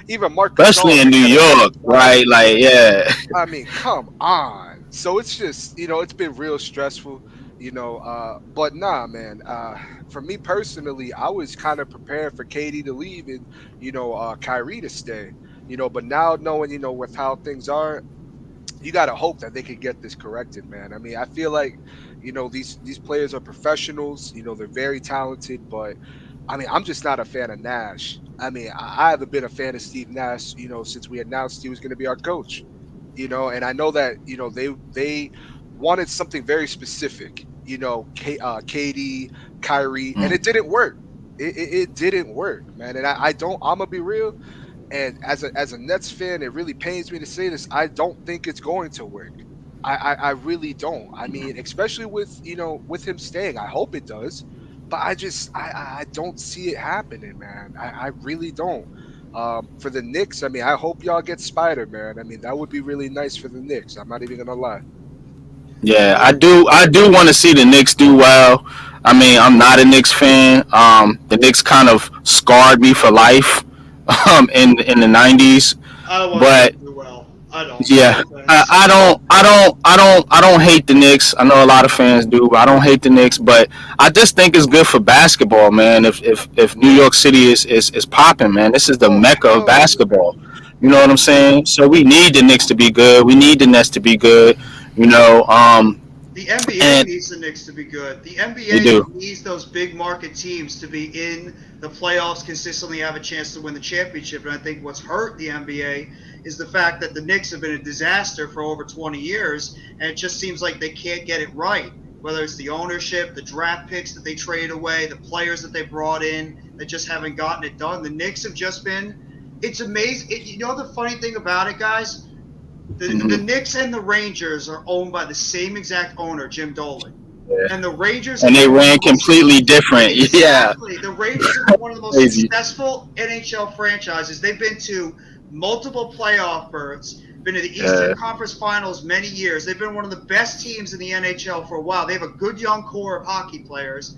even Marc Gasol Especially in can New get a better York, shot. right? Like, yeah. I mean, come on. So it's just, it's been real stressful, but nah, man. For me personally, I was kind of prepared for Katie to leave and, Kyrie to stay, but now knowing, with how things are, you got to hope that they can get this corrected, man. I mean, I feel like, these players are professionals, they're very talented, but I mean, I'm just not a fan of Nash. I mean, I haven't been a fan of Steve Nash, since we announced he was going to be our coach. And I know that they wanted something very specific. Katie, Kyrie, and Mm. it didn't work. It didn't work, man. And I don't. I'm gonna be real. And as a Nets fan, it really pains me to say this. I don't think it's going to work. I really don't. I mean, especially with him staying. I hope it does, but I don't see it happening, man. I really don't. For the Knicks, I mean, I hope y'all get Spider, man. I mean, that would be really nice for the Knicks. I'm not even gonna lie. Yeah, I do want to see the Knicks do well. I mean, I'm not a Knicks fan. The Knicks kind of scarred me for life in the '90s. I don't want them But to do well. I don't. No yeah, offense. I don't hate the Knicks. I know a lot of fans do, but I don't hate the Knicks. But I just think it's good for basketball, man. If New York City is popping, man, this is the Oh, mecca of hell yeah. basketball. You know what I'm saying? So we need the Knicks to be good. We need the Nets to be good. You know, The NBA and needs the Knicks to be good. The they NBA do. needs those big market teams to be in the playoffs, consistently have a chance to win the championship. And I think what's hurt the NBA is the fact that the Knicks have been a disaster for over 20 years, and it just seems like they can't get it right. Whether it's the ownership, the draft picks that they traded away, the players that they brought in that just haven't gotten it done. The Knicks have just been. It's amazing. You know the funny thing about it, guys? The Mhm. Knicks and the Rangers are owned by the same exact owner, Jim Dolan. And the Rangers And have they been one of ran the most completely different. Yeah, exactly. The Rangers have been one of the most crazy. successful NHL franchises. They've been to multiple playoff berths, been to the Uh, Eastern Conference Finals many years. They've been one of the best teams in the NHL for a while. They have a good young core of hockey players.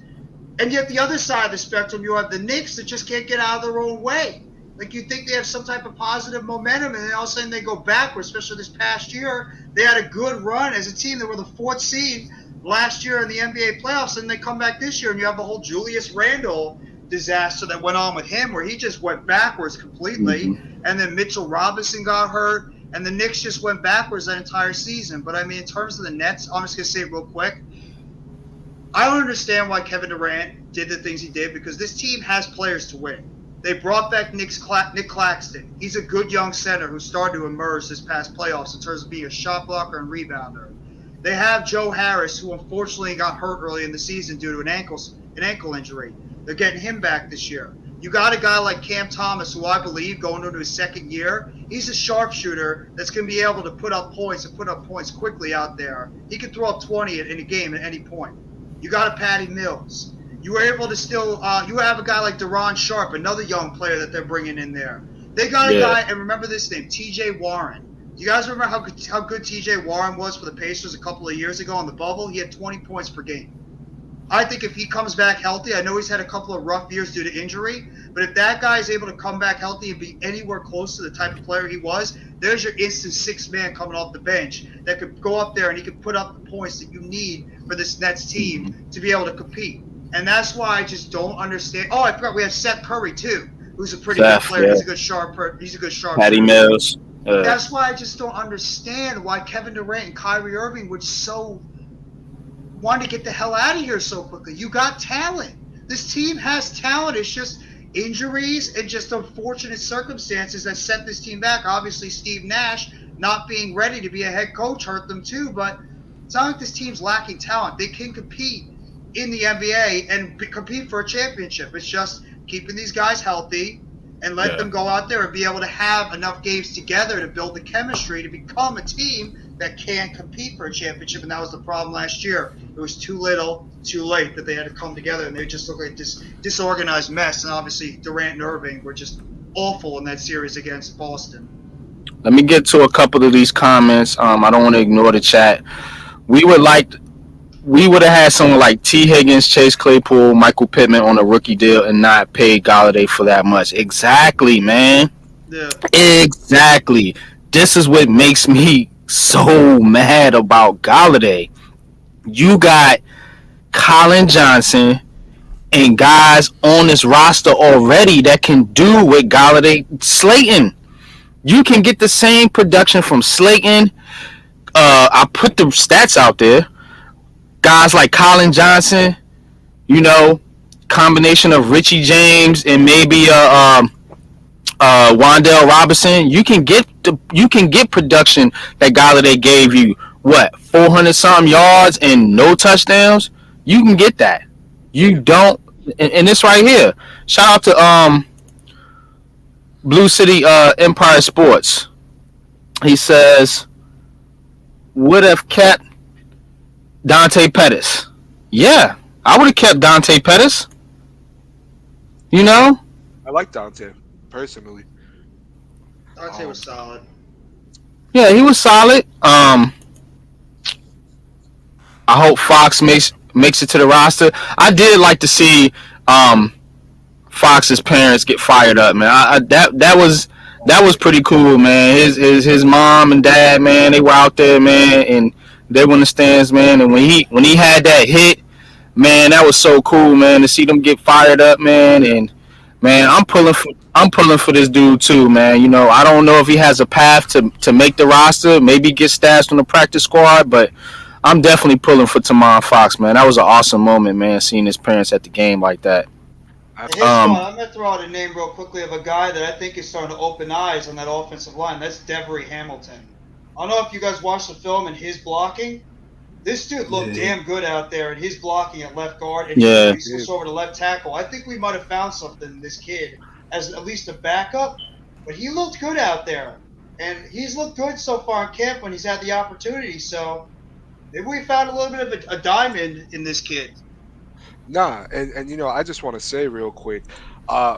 And yet the other side of the spectrum, you have the Knicks that just can't get out of their own way. Like you think they have some type of positive momentum, and then all of a sudden they go backwards. Especially this past year, they had a good run as a team. They were the fourth seed last year in the NBA playoffs, and they come back this year, and you have the whole Julius Randle disaster that went on with him, where he just went backwards completely. mhm. And then Mitchell Robinson got hurt, and the Knicks just went backwards that entire season. But I mean, in terms of the Nets, I'm just gonna say it real quick. I don't understand why Kevin Durant did the things he did because this team has players to win. They brought back Nick Claxton. He's a good young center who started to emerge this past playoffs in terms of being a shot blocker and rebounder. They have Joe Harris, who unfortunately got hurt early in the season due to an ankle injury. They're getting him back this year. You got a guy like Cam Thomas, who I believe going into his second year, he's a sharpshooter that's going to be able to put up points and put up points quickly out there. He can throw up 20 in a game at any point. You got a Patty Mills. You were able to still you have a guy like Deron Sharp, another young player that they're bringing in there. They got a guy, and remember this name, T.J. Warren. You guys remember how good T.J. Warren was for the Pacers a couple of years ago on the bubble? He had 20 points per game. I think if he comes back healthy, I know he's had a couple of rough years due to injury, but if that guy is able to come back healthy and be anywhere close to the type of player he was, there's your instant sixth man coming off the bench that could go up there and he could put up the points that you need for this Nets team to be able to compete. And that's why I just don't understand. Oh, I forgot we have Seth Curry too, who's a pretty good player. Yeah. He's a good sharp. Patty Mills. That's why I just don't understand why Kevin Durant and Kyrie Irving would so want to get the hell out of here so quickly. You got talent. This team has talent. It's just injuries and just unfortunate circumstances that set this team back. Obviously, Steve Nash not being ready to be a head coach hurt them too, but it's not like this team's lacking talent. They can compete in the NBA and compete for a championship. It's just keeping these guys healthy and let them go out there and be able to have enough games together to build the chemistry to become a team that can compete for a championship. And that was the problem last year. It was too little, too late that they had to come together, and they just looked like this disorganized mess. And obviously Durant and Irving were just awful in that series against Boston. Let me get to a couple of these comments. I don't want to ignore the chat. We would have had someone like T. Higgins, Chase Claypool, Michael Pittman on a rookie deal and not paid Galladay for that much. Exactly, man. Yeah. Exactly. This is what makes me so mad about Galladay. You got Colin Johnson and guys on this roster already that can do what Galladay, Slayton. You can get the same production from Slayton. I put the stats out there. Guys like Colin Johnson, combination of Richie James and maybe Wandale Robinson. You can get production that Galladay gave you. What, 400 something yards and no touchdowns? You can get that. You don't, and this right here. Shout out to Blue City Empire Sports. He says, would have kept Dante Pettis. Yeah, I would have kept Dante Pettis. I like Dante personally. Dante was solid. Yeah, he was solid. I hope Fox makes it to the roster. I did like to see Fox's parents get fired up, man. That was pretty cool, man. His mom and dad, man, they were out there, man, and they were in the stands, man. And when he had that hit, man, that was so cool, man, to see them get fired up, man. And man, I'm pulling for this dude too, man. I don't know if he has a path to make the roster, maybe get stashed on the practice squad, but I'm definitely pulling for Tamon Fox, man. That was an awesome moment, man, seeing his parents at the game like that. I'm going to throw out a name real quickly of a guy that I think is starting to open eyes on that offensive line. That's Devery Hamilton. I don't know if you guys watched the film and his blocking. This dude looked damn good out there in his blocking at left guard, and he switched over to left tackle. I think we might have found something in this kid as at least a backup, but he looked good out there. And he's looked good so far in camp when he's had the opportunity, so maybe we found a little bit of a diamond in this kid. Nah, and I just want to say real quick,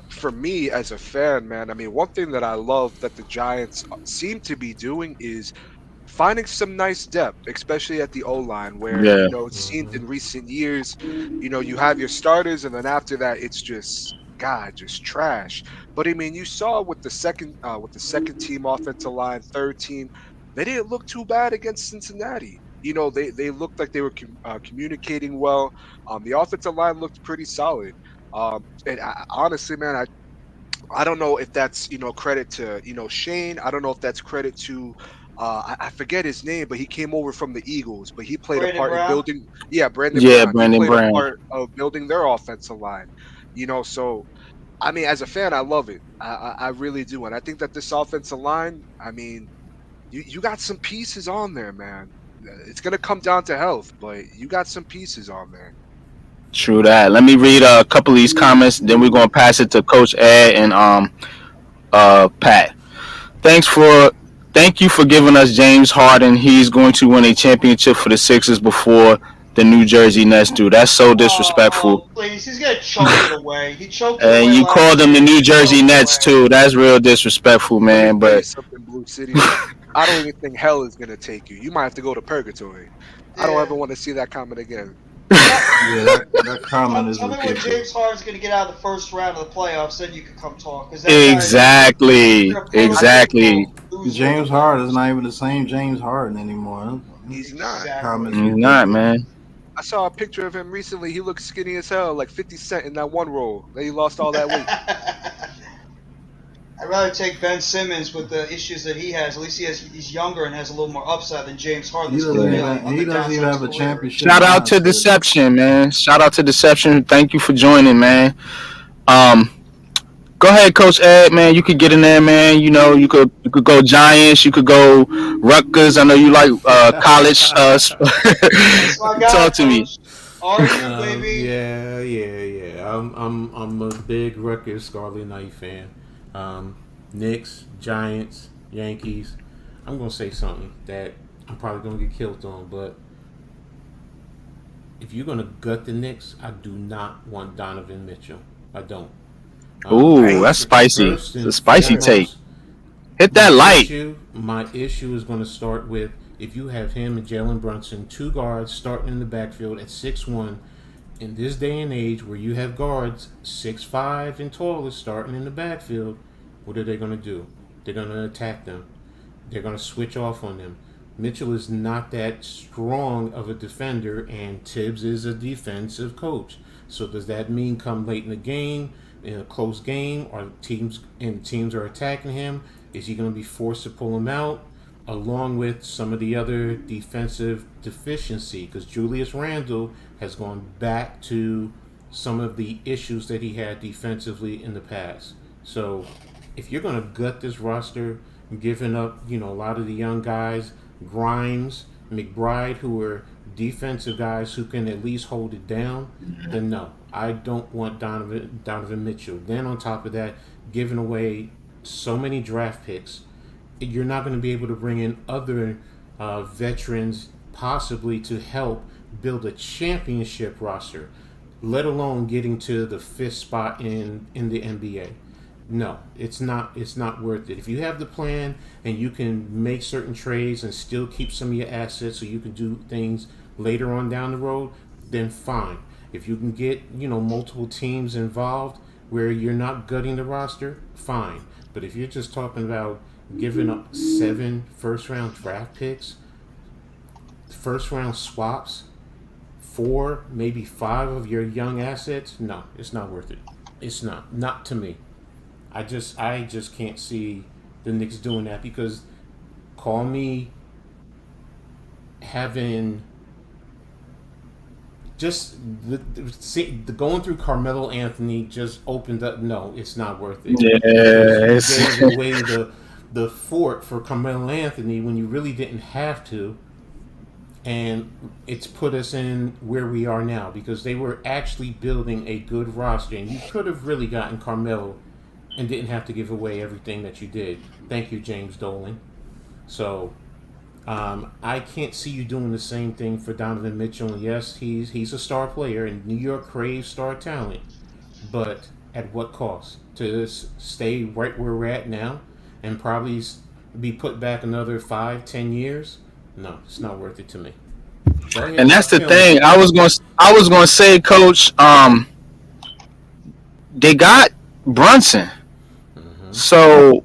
for me as a fan, man, I mean, one thing that I love that the Giants seem to be doing is finding some nice depth, especially at the O-line, where it seemed in recent years, you have your starters, and then after that, it's just trash. But I mean, you saw with the second team offensive line, third team, they didn't look too bad against Cincinnati. They looked like they were communicating well. The offensive line looked pretty solid. And honestly, man, I don't know if that's credit to Shane. I don't know if that's credit to I forget his name, but he came over from the Eagles. But he played a part in building. Yeah, Brandon Brown. Brandon He played Brown. a part of building their offensive line. So I mean, as a fan, I love it. I really do, and I think that this offensive line. I mean, you got some pieces on there, man. It's gonna come down to health, but you got some pieces on there. True that. Let me read a couple of these comments. Then we're gonna pass it to Coach Ed and Pat. Thanks for Thank you for giving us James Harden. He's going to win a championship for the Sixers before the New Jersey Nets do. That's so disrespectful. Oh, please. He's going to choke it away. He choked it And away you last called them the year. New He Jersey choked it Nets away. too. That's real disrespectful, man. Let me tell you But something, Blue City. I don't even think hell is gonna take you. You might have to go to purgatory. I don't Yeah. ever want to see that comment again. Yeah, that comment is Tell me when ridiculous. James Harden's going to get out of the first round of the playoffs, then you can come talk. Because exactly, exactly. James Harden is not even the same James Harden anymore. He's not. Comments He's ridiculous. not, man. I saw a picture of him recently. He looks skinny as hell, like 50 Cent in that one role. Then he lost all that weight. I'd rather take Ben Simmons with the issues that he has. At least he's younger and has a little more upside than James Harden. He doesn't even have a championship. Shout out to mindset. Deception, man. Shout out to Deception. Thank you for joining, man. Go ahead, Coach Ed, man. You could get in there, man. You know, you could go Giants. You could go Rutgers. I know you like college. That's my guy, Talk to me. Coach. Are you, baby? Yeah. I'm a big Rutgers Scarlet Knight fan. Knicks, Giants, Yankees. I'm gonna say something that I'm probably gonna get killed on, but if you're gonna gut the Knicks, I do not want Donovan Mitchell. I don't. Ooh, that's spicy. It's a spicy take. Hit that light. My issue is going to start with if you have him and Jalen Brunson, two guards starting in the backfield at 6'1", in this day and age where you have guards 6'5" and taller starting in the backfield, what are they going to do? They're going to attack them. They're going to switch off on them. Mitchell is not that strong of a defender, and Tibbs is a defensive coach. So does that mean come late in the game, in a close game, or teams are attacking him? Is he going to be forced to pull him out, along with some of the other defensive deficiency? Because Julius Randle has gone back to some of the issues that he had defensively in the past. So if you're going to gut this roster, giving up, a lot of the young guys, Grimes, McBride, who are defensive guys who can at least hold it down, then no, I don't want Donovan Mitchell. Then on top of that, giving away so many draft picks, you're not going to be able to bring in other veterans possibly to help build a championship roster, let alone getting to the fifth spot in the NBA. No, it's not worth it. If you have the plan and you can make certain trades and still keep some of your assets so you can do things later on down the road, then fine. If you can get, multiple teams involved where you're not gutting the roster, fine. But if you're just talking about giving up 7 first-round draft picks, first-round swaps, 4, maybe 5 of your young assets, no, it's not worth it. It's not to me. I just can't see the Knicks doing that, because call me having just the going through Carmelo Anthony just opened up. No, it's not worth it. Yes. You gave away the fort for Carmelo Anthony when you really didn't have to, and it's put us in where we are now because they were actually building a good roster, and you could have really gotten Carmelo and didn't have to give away everything that you did. Thank you, James Dolan. So I can't see you doing the same thing for Donovan Mitchell. And yes, he's a star player, and New York craves star talent. But at what cost? To stay right where we're at now and probably be put back another 5-10 years? No, it's not worth it to me. And that's the thing. I was gonna say, Coach. They got Brunson, so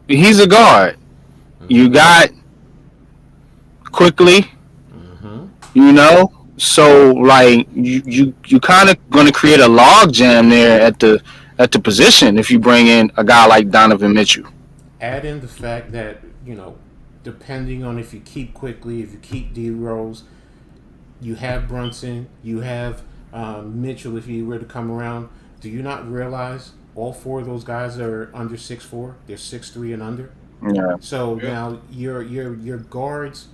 he's a guard. You got Quickly, so like you kind of going to create a log jam there at the position if you bring in a guy like Donovan Mitchell. Add in the fact that depending on if you keep Quickly, if you keep D Rose, you have Brunson, you have Mitchell if he were to come around. Do you not realize all four of those guys are under 6'4"? They're 6'3" and under. Yeah. So Yeah. now your guards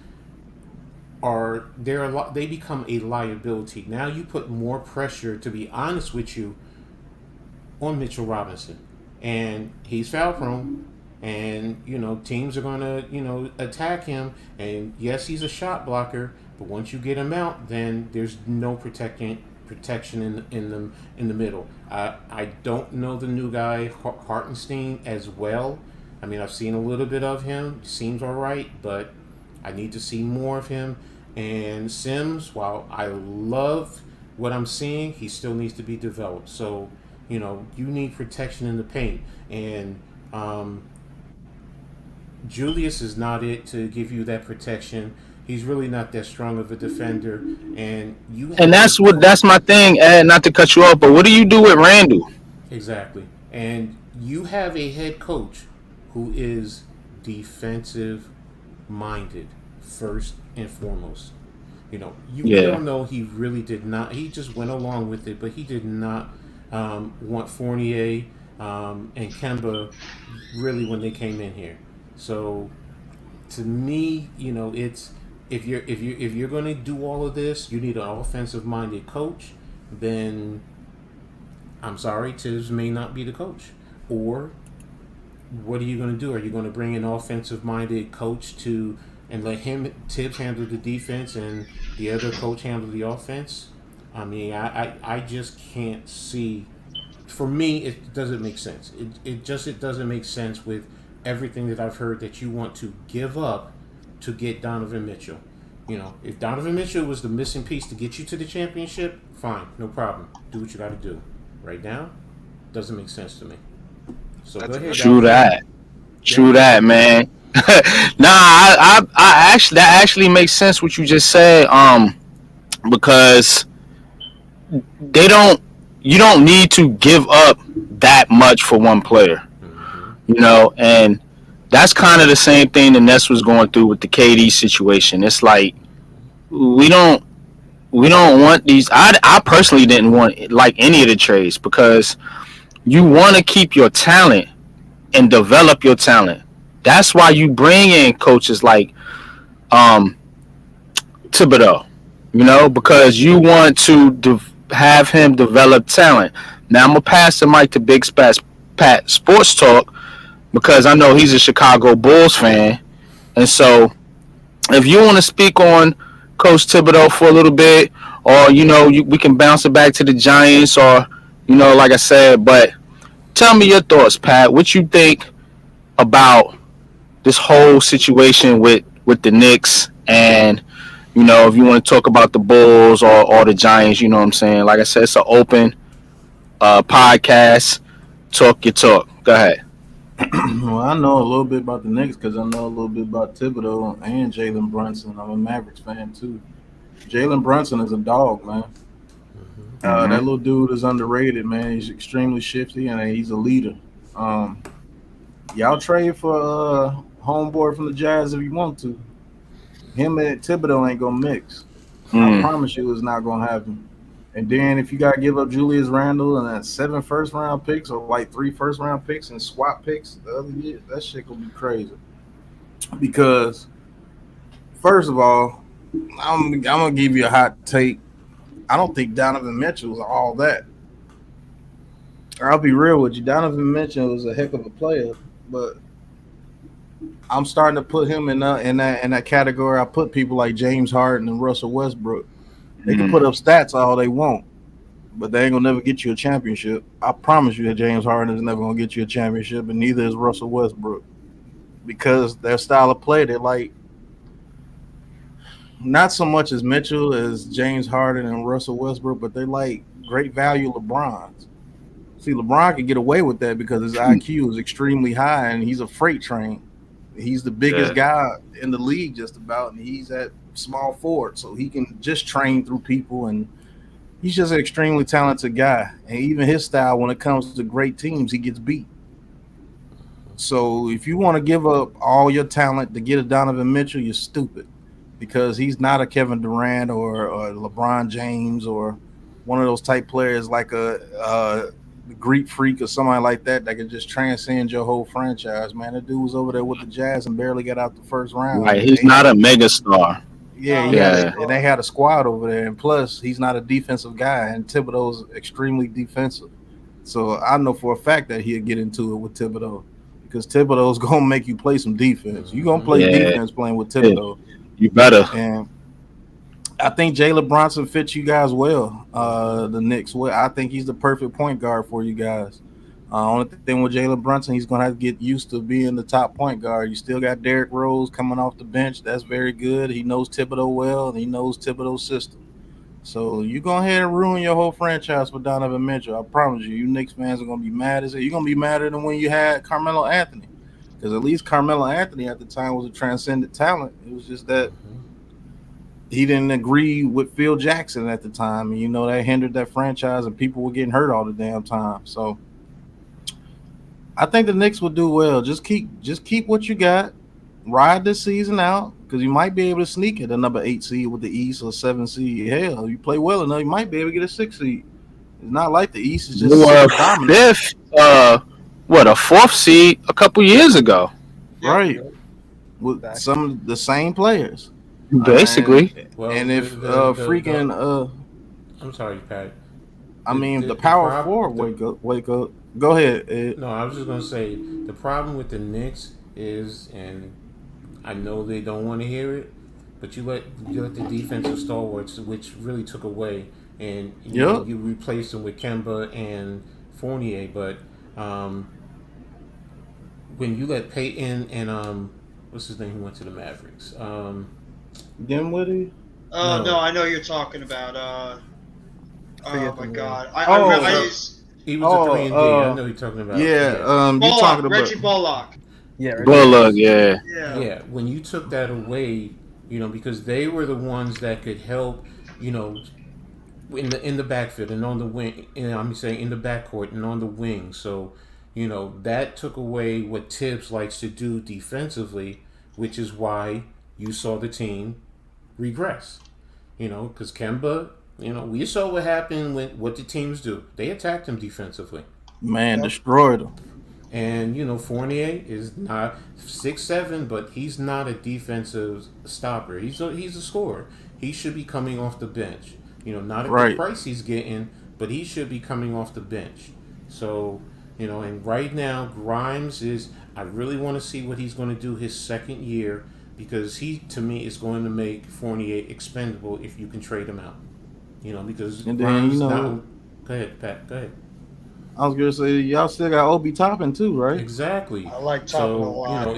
are they're a lot. They become a liability. Now you put more pressure. To be honest with you, on Mitchell Robinson, and he's foul prone, and teams are gonna attack him, and yes, he's a shot blocker, but once you get him out, then there's no protection in the middle. I don't know the new guy Hartenstein as well. I mean, I've seen a little bit of him. Seems all right, but I need to see more of him. And Sims, while I love what I'm seeing, he still needs to be developed. So, you need protection in the paint. And Julius is not it to give you that protection. He's really not that strong of a defender. And you And have that's my thing, Ed, not to cut you off, but what do you do with Randall? exactly. And you have a head coach who is defensive minded first and foremost. We Yeah. all know he really did not. He just went along with it, but he did not want Fournier and Kemba really when they came in here. So to me, it's if you're going to do all of this, you need an offensive minded coach. Then I'm sorry, Tibbs may not be the coach. Or what are you going to do? Are you going to bring an offensive minded coach to and let him Tibbs handle the defense and the other coach handle the offense? I mean, I just can't see. For me, it doesn't make sense. It doesn't make sense with everything that I've heard that you want to give up to get Donovan Mitchell. If Donovan Mitchell was the missing piece to get you to the championship, fine, no problem. Do what you got to do. Right now, doesn't make sense to me. So That's go a ahead. good True point. that. True that, man. I actually that actually makes sense what you just said. Because they don't, you don't need to give up that much for one player, Mm-hmm. and that's kind of the same thing the Nets was going through with the KD situation. It's like we don't we don't want these. I personally didn't want like any of the trades because you want to keep your talent and develop your talent. That's why you bring in coaches like um, Thibodeau, because you want to have him develop talent. Now I'm gonna pass the mic to Big Spats Pat Sports Talk because I know he's a Chicago Bulls fan, and so if you want to speak on Coach Thibodeau for a little bit, or we can bounce it back to the Giants, or like I said, but tell me your thoughts, Pat. What you think about this whole situation with the Knicks, and if you want to talk about the Bulls or the Giants, you know what I'm saying. Like I said, it's an open podcast. Talk your talk. Go ahead. Well, I know a little bit about the Knicks because I know a little bit about Thibodeau and Jalen Brunson. I'm a Mavericks fan too. Jalen Brunson is a dog, man. Mm-hmm. That little dude is underrated, man. He's extremely shifty and he's a leader. Y'all trade for homeboy from the Jazz if you want to. Him and Thibodeau ain't gonna mix. I Mm. promise you, it's not gonna happen. And then if you gotta give up Julius Randle and that 7 first-round picks or like 3 first-round picks and swap picks the other year, that shit gonna be crazy. Because first of all, I'm gonna give you a hot take. I don't think Donovan Mitchell is all that. I'll be real with you. Donovan Mitchell is a heck of a player, but I'm starting to put him in that category. I put people like James Harden and Russell Westbrook. They can put up stats all they want, but they ain't gonna never get you a championship. I promise you that James Harden is never gonna get you a championship, and neither is Russell Westbrook. Because their style of play, they're like not so much as Mitchell as James Harden and Russell Westbrook, but they like great value LeBrons. See, LeBron can get away with that because his IQ is extremely high and he's a freight train. He's the biggest guy in the league just about, and he's at small forward, so he can just train through people, and he's just an extremely talented guy. And even his style, when it comes to great teams, he gets beat. So if you want to give up all your talent to get a Donovan Mitchell, you're stupid because he's not a Kevin Durant or LeBron James or one of those type players like Greek freak or somebody like that can just transcend your whole franchise, man. That dude was over there with the Jazz and barely got out the first round. Right. And He's they not had a mega star. yeah, No, he had a, Yeah. he's and they had a squad over there, and plus he's not a defensive guy, and Thibodeau's extremely defensive. So I know for a fact that he'll get into it with Thibodeau because Thibodeau's gonna make you play some defense. You gonna play Yeah. defense playing with Thibodeau, You better. and I think Jalen Bronson fits you guys well. The Knicks. Well, I think he's the perfect point guard for you guys. Only thing with Jalen Brunson, he's gonna have to get used to being the top point guard. You still got Derrick Rose coming off the bench. That's very good. He knows Thibodeau well, and he knows Thibodeau's system. So you go ahead and ruin your whole franchise for Donovan Mitchell. I promise you. You Knicks fans are gonna be mad as hell. You're gonna be madder than when you had Carmelo Anthony, because at least Carmelo Anthony at the time was a transcendent talent. It was just that he didn't agree with Phil Jackson at the time, and that hindered that franchise, and people were getting hurt all the damn time. So I think the Knicks will do well. Just keep what you got. Ride this season out because you might be able to sneak at a number 8 seed with the East or 7 seed. Hell, you play well enough, you might be able to get a 6 seed. It's not like the East is just You were super dominant. fifth. A fourth seed a couple years ago. Right. With some of the same players. Basically. And if freaking I'm sorry, Pat. I mean the power forward wake up. Go ahead, Ed. No, I was just gonna say the problem with the Knicks is, and I know they don't want to hear it, but you let the defensive stalwarts, which really took away, and you replaced them with Kemba and Fournier. But when you let Peyton and what's his name, who went to the Mavericks, Dinwiddie? No, I know you're talking about. Oh my God! He was a 3-and-D. I know you're talking about. You're talking about Reggie Bullock. Yeah, Bullock. Yeah. Yeah. When you took that away, because they were the ones that could help, in the backfield and on the wing. I'm saying in the backcourt and on the wing. So, that took away what Tibbs likes to do defensively, which is why you saw the team regress. Because Kemba. We saw what happened when what the teams do. They attacked him defensively. Man, destroyed him. And Fournier is not 6'7", but he's not a defensive stopper. He's a scorer. He should be coming off the bench. Not at the price he's getting, but he should be coming off the bench. So, and right now Grimes is. I really want to see what he's going to do his second year, because he, to me, is going to make Fournier expendable if you can trade him out. Because and then go ahead, Pat. Go ahead. I was gonna say y'all still got Obi Toppin too, right? Exactly. I like Toppin a lot.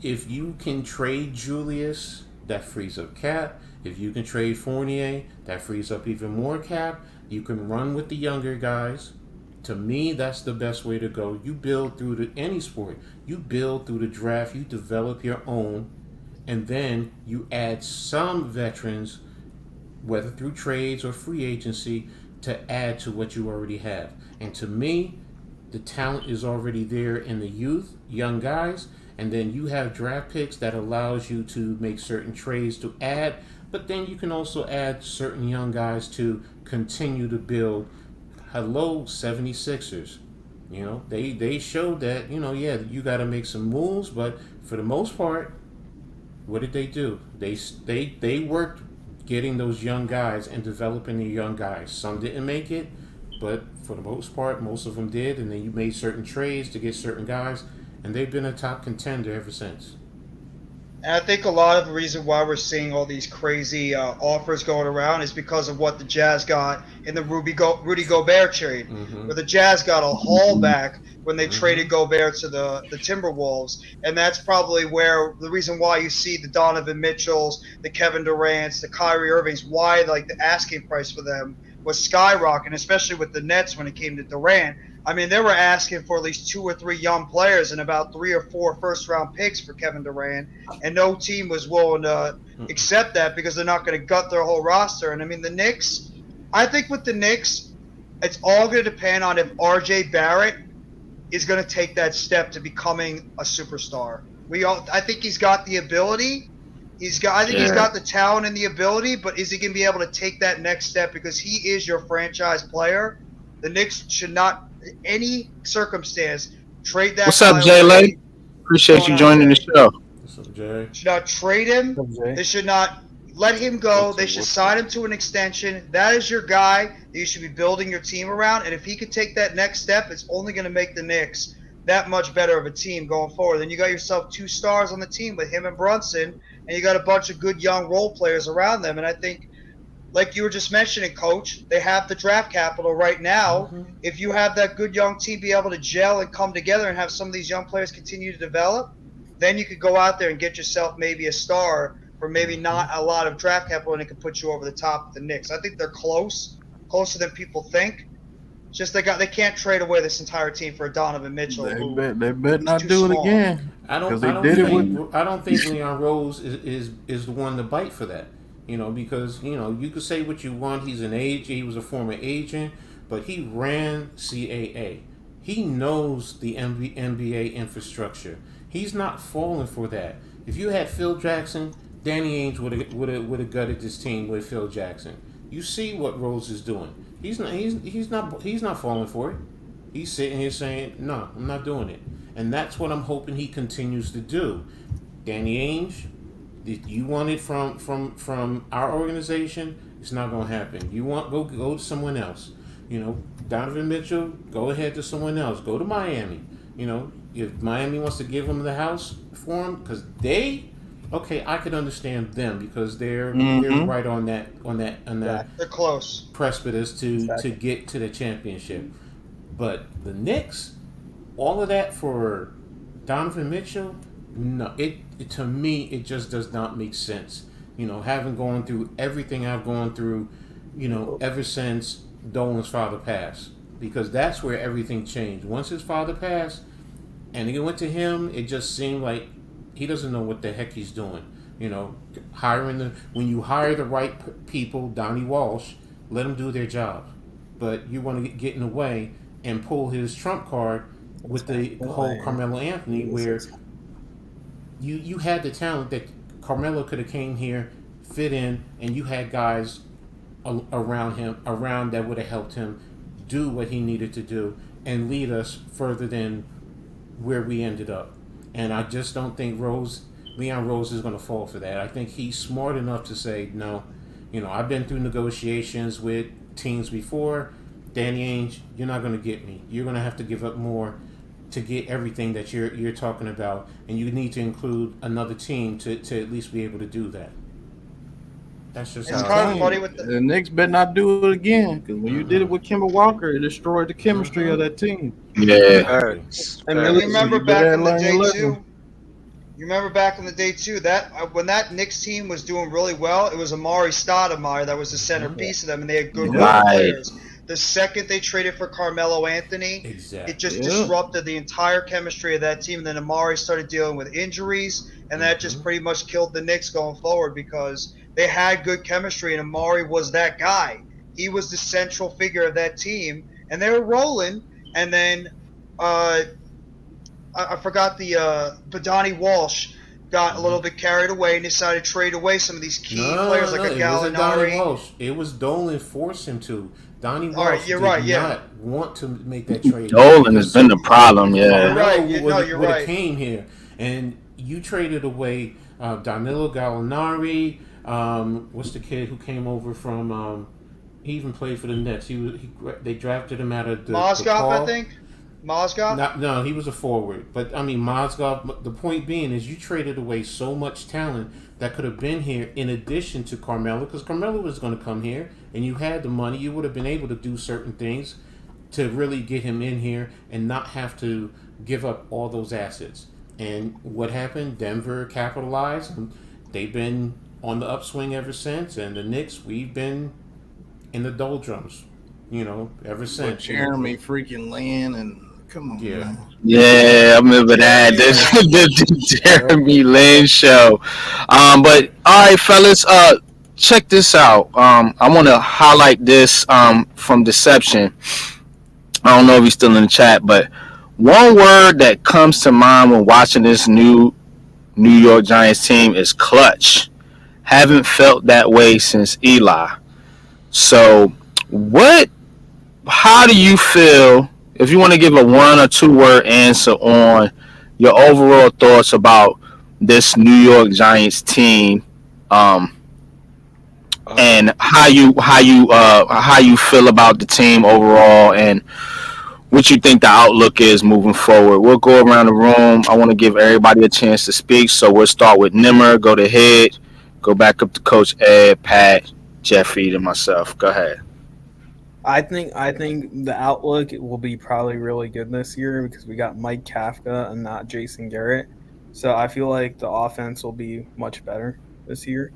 If you can trade Julius, that frees up cap. If you can trade Fournier, that frees up even more cap. You can run with the younger guys. To me, that's the best way to go. You build through any sport. You build through the draft. You develop your own, and then you add some veterans, whether through trades or free agency, to add to what you already have. And to me, the talent is already there in the youth, young guys, and then you have draft picks that allows you to make certain trades to add, but then you can also add certain young guys to continue to build. Hello, 76ers. They showed that, you got to make some moves, but for the most part, what did they do? They worked getting those young guys and developing the young guys. Some didn't make it, but for the most part, most of them did. And then you made certain trades to get certain guys, and they've been a top contender ever since. And I think a lot of the reason why we're seeing all these crazy offers going around is because of what the Jazz got in the Rudy Gobert trade, where the Jazz got a haul back when they traded Gobert to the Timberwolves. And that's probably where the reason why you see the Donovan Mitchells, the Kevin Durants, the Kyrie Irvings, why the asking price for them was skyrocketing, especially with the Nets when it came to Durant. I mean, they were asking for at least 2 or 3 young players and about 3 or 4 first-round picks for Kevin Durant, and no team was willing to accept that because they're not going to gut their whole roster. And I mean, the Knicks, I think with the Knicks, it's all going to depend on if R.J. Barrett is going to take that step to becoming a superstar. I think he's got the ability. He's got the talent and the ability, but is he going to be able to take that next step? Because he is your franchise player. The Knicks should not, in any circumstance, trade that What's up, guy Jay Lay? away. What's Appreciate going you on, joining the Jay? show. What's up, Jay? Should not trade him. What's up, Jay? They should not let him go. They should sign him to an extension. That is your guy that you should be building your team around. And if he could take that next step, it's only going to make the Knicks that much better of a team going forward. Then you got yourself 2 stars on the team with him and Brunson, and you got a bunch of good young role players around them. And I think, like you were just mentioning, Coach, they have the draft capital right now. If you have that good young team be able to gel and come together and have some of these young players continue to develop, then you could go out there and get yourself maybe a star for maybe not a lot of draft capital, and it could put you over the top of the Knicks. I think they're closer than people think. It's just they can't trade away this entire team for a Donovan Mitchell. They better not too do it small. again. I don't. 'Cause they I don't did it think. I don't think Leon Rose is the one to bite for that. Because you could say what you want. He's an agent. He was a former agent, but he ran CAA. He knows the NBA infrastructure. He's not falling for that. If you had Phil Jackson, Danny Ainge would have gutted this team with Phil Jackson. You see what Rose is doing. He's not falling for it. He's sitting here saying, "No, I'm not doing it," and that's what I'm hoping he continues to do. Danny Ainge, you want it from our organization, it's not going to happen. You want go to someone else. Donovan Mitchell, go ahead to someone else. Go to Miami. If Miami wants to give him the house for him, because I could understand them because they're right on that They're close. precipice to get to the championship. But the Knicks, all of that for Donovan Mitchell, no, it to me it just does not make sense. Having gone through everything I've gone through, ever since Dolan's father passed, because that's where everything changed. Once his father passed, and it went to him, it just seemed like he doesn't know what the heck he's doing. When you hire the right people, Donnie Walsh, let them do their job, but you want to get in the way and pull his trump card with the whole Carmelo Anthony, where you had the talent that Carmelo could have came here, fit in, and you had guys around that would have helped him do what he needed to do and lead us further than where we ended up. And I just don't think Leon Rose is going to fall for that. I think he's smart enough to say, no, I've been through negotiations with teams before. Danny Ainge, you're not going to get me. You're going to have to give up more to get everything that you're talking about, and you need to include another team to at least be able to do that. That's just It's how kind of funny with The Knicks better not do it again, because when you did it with Kemba Walker, it destroyed the chemistry of that team. Yeah. Facts. You Facts. remember You back better in the learn day your lesson. too. You remember back in the day too that when that Knicks team was doing really well, it was Amari Stoudemire that was the centerpiece of them, and they had good role Right. players. The second they traded for Carmelo Anthony, exactly. it just Yeah. disrupted the entire chemistry of that team. And then Amari started dealing with injuries, and that just pretty much killed the Knicks going forward because they had good chemistry, and Amari was that guy. He was the central figure of that team, and they were rolling. And then I forgot but Donnie Walsh got a little bit carried away and decided to trade away some of these key players like a It wasn't Donnie Gallinari. Walsh. It was Dolan forced him to. Donnie Walsh All right, you're did right, yeah. not want to make that trade. Dolan has been the problem, You're yeah. right. You're would have right. came here, and you traded away Danilo Gallinari. What's the kid who came over from? He even played for the Nets. They drafted him out of the Mozgov, I think. Mozgov? No, he was a forward. But I mean, Mozgov. The point being is, you traded away so much talent that could have been here in addition to Carmelo, because Carmelo was going to come here, and you had the money. You would have been able to do certain things to really get him in here and not have to give up all those assets. And what happened? Denver capitalized. And they've been on the upswing ever since. And the Knicks, we've been in the doldrums, ever With since. Jeremy freaking Lin and come on, Yeah. man. Yeah, I remember that. The Jeremy Lin show. But all right, fellas, check this out. I want to highlight this from Deception. I don't know if he's still in the chat, but one word that comes to mind when watching this new New York Giants team is clutch. Haven't felt that way since Eli. So, what how do you feel if you want to give a 1 or 2 word answer on your overall thoughts about this New York Giants team, um, and how you feel about the team overall, and what you think the outlook is moving forward. We'll go around the room. I want to give everybody a chance to speak, so we'll start with Nimmer, go to Head, go back up to Coach Ed, Pat, Jeffrey, and myself. Go ahead. I think the outlook will be probably really good this year because we got Mike Kafka and not Jason Garrett. So I feel like the offense will be much better this year.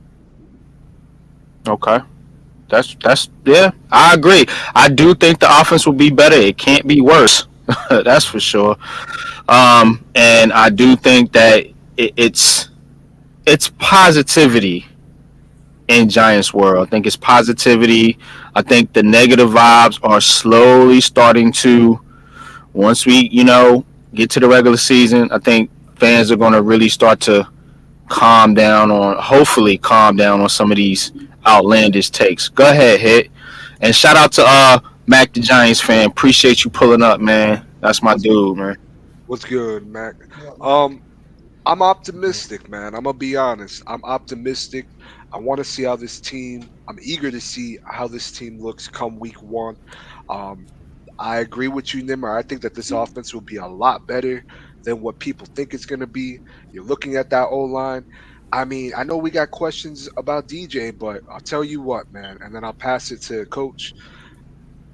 Okay. That's yeah, I agree. I do think the offense will be better. It can't be worse. That's for sure. And I do think that it's positivity in Giants world. I think it's positivity. I think the negative vibes are slowly starting to, once we, get to the regular season, I think fans are going to really start to hopefully calm down on some of these outlandish takes. Go ahead, Hit. And shout out to Mac the Giants fan. Appreciate you pulling up, man. That's my What's dude, man. what's good, Mac? Yeah. I'm optimistic, man. I'm gonna be honest. I'm optimistic. I want to see how this team. I'm eager to see how this team looks come week one. Um, I agree with you, Nimmer. I think that this offense will be a lot better than what people think it's gonna be. You're looking at that O line. I mean, I know we got questions about DJ, but I'll tell you what, man, and then I'll pass it to Coach.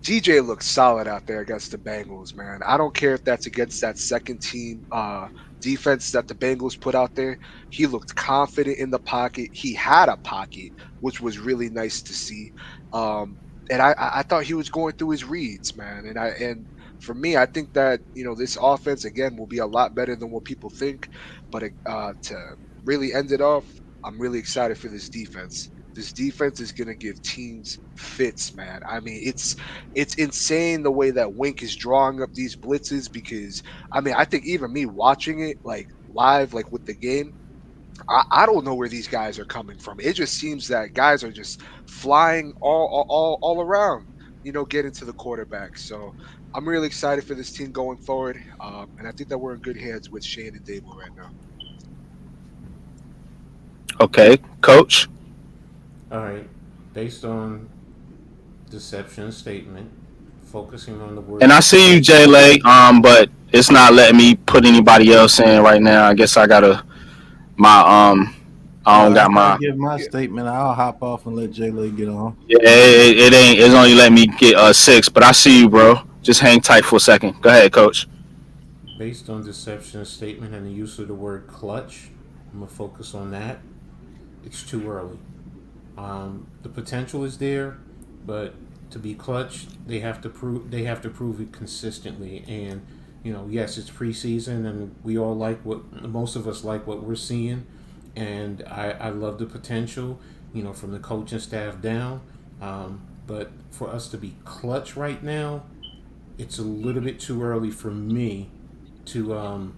DJ looks solid out there against the Bengals, man. I don't care if that's against that second team defense that the Bengals put out there. He looked confident in the pocket. He had a pocket, which was really nice to see. And I thought he was going through his reads, man. And for me, I think that this offense again will be a lot better than what people think. But to really end it off, I'm really excited for this defense. This defense is gonna give teams fits, man. I mean, it's insane the way that Wink is drawing up these blitzes because I mean, I think even me watching it like live, like with the game, I don't know where these guys are coming from. It just seems that guys are just flying all around, getting to the quarterback. So I'm really excited for this team going forward, and I think that we're in good hands with Shane and Dable right now. Okay, Coach. All right. Based on deception statement, focusing on the word And I see you, Jay Lay. But it's not letting me put anybody else in right now. I guess I gotta my I don't got After I my give my Yeah. statement, I'll hop off and let Jay Lay get on. yeah. It ain't. It's only letting me get 6. But I see you, bro. Just hang tight for a second. Go ahead, Coach. based on deception statement and the use of the word clutch. I'm gonna focus on that. It's too early. The potential is there, but to be clutch, they have to prove it consistently. And yes, it's preseason, and we all like what most of us like what we're seeing, and I love the potential, from the coaching staff down. But for us to be clutch right now, it's a little bit too early for me to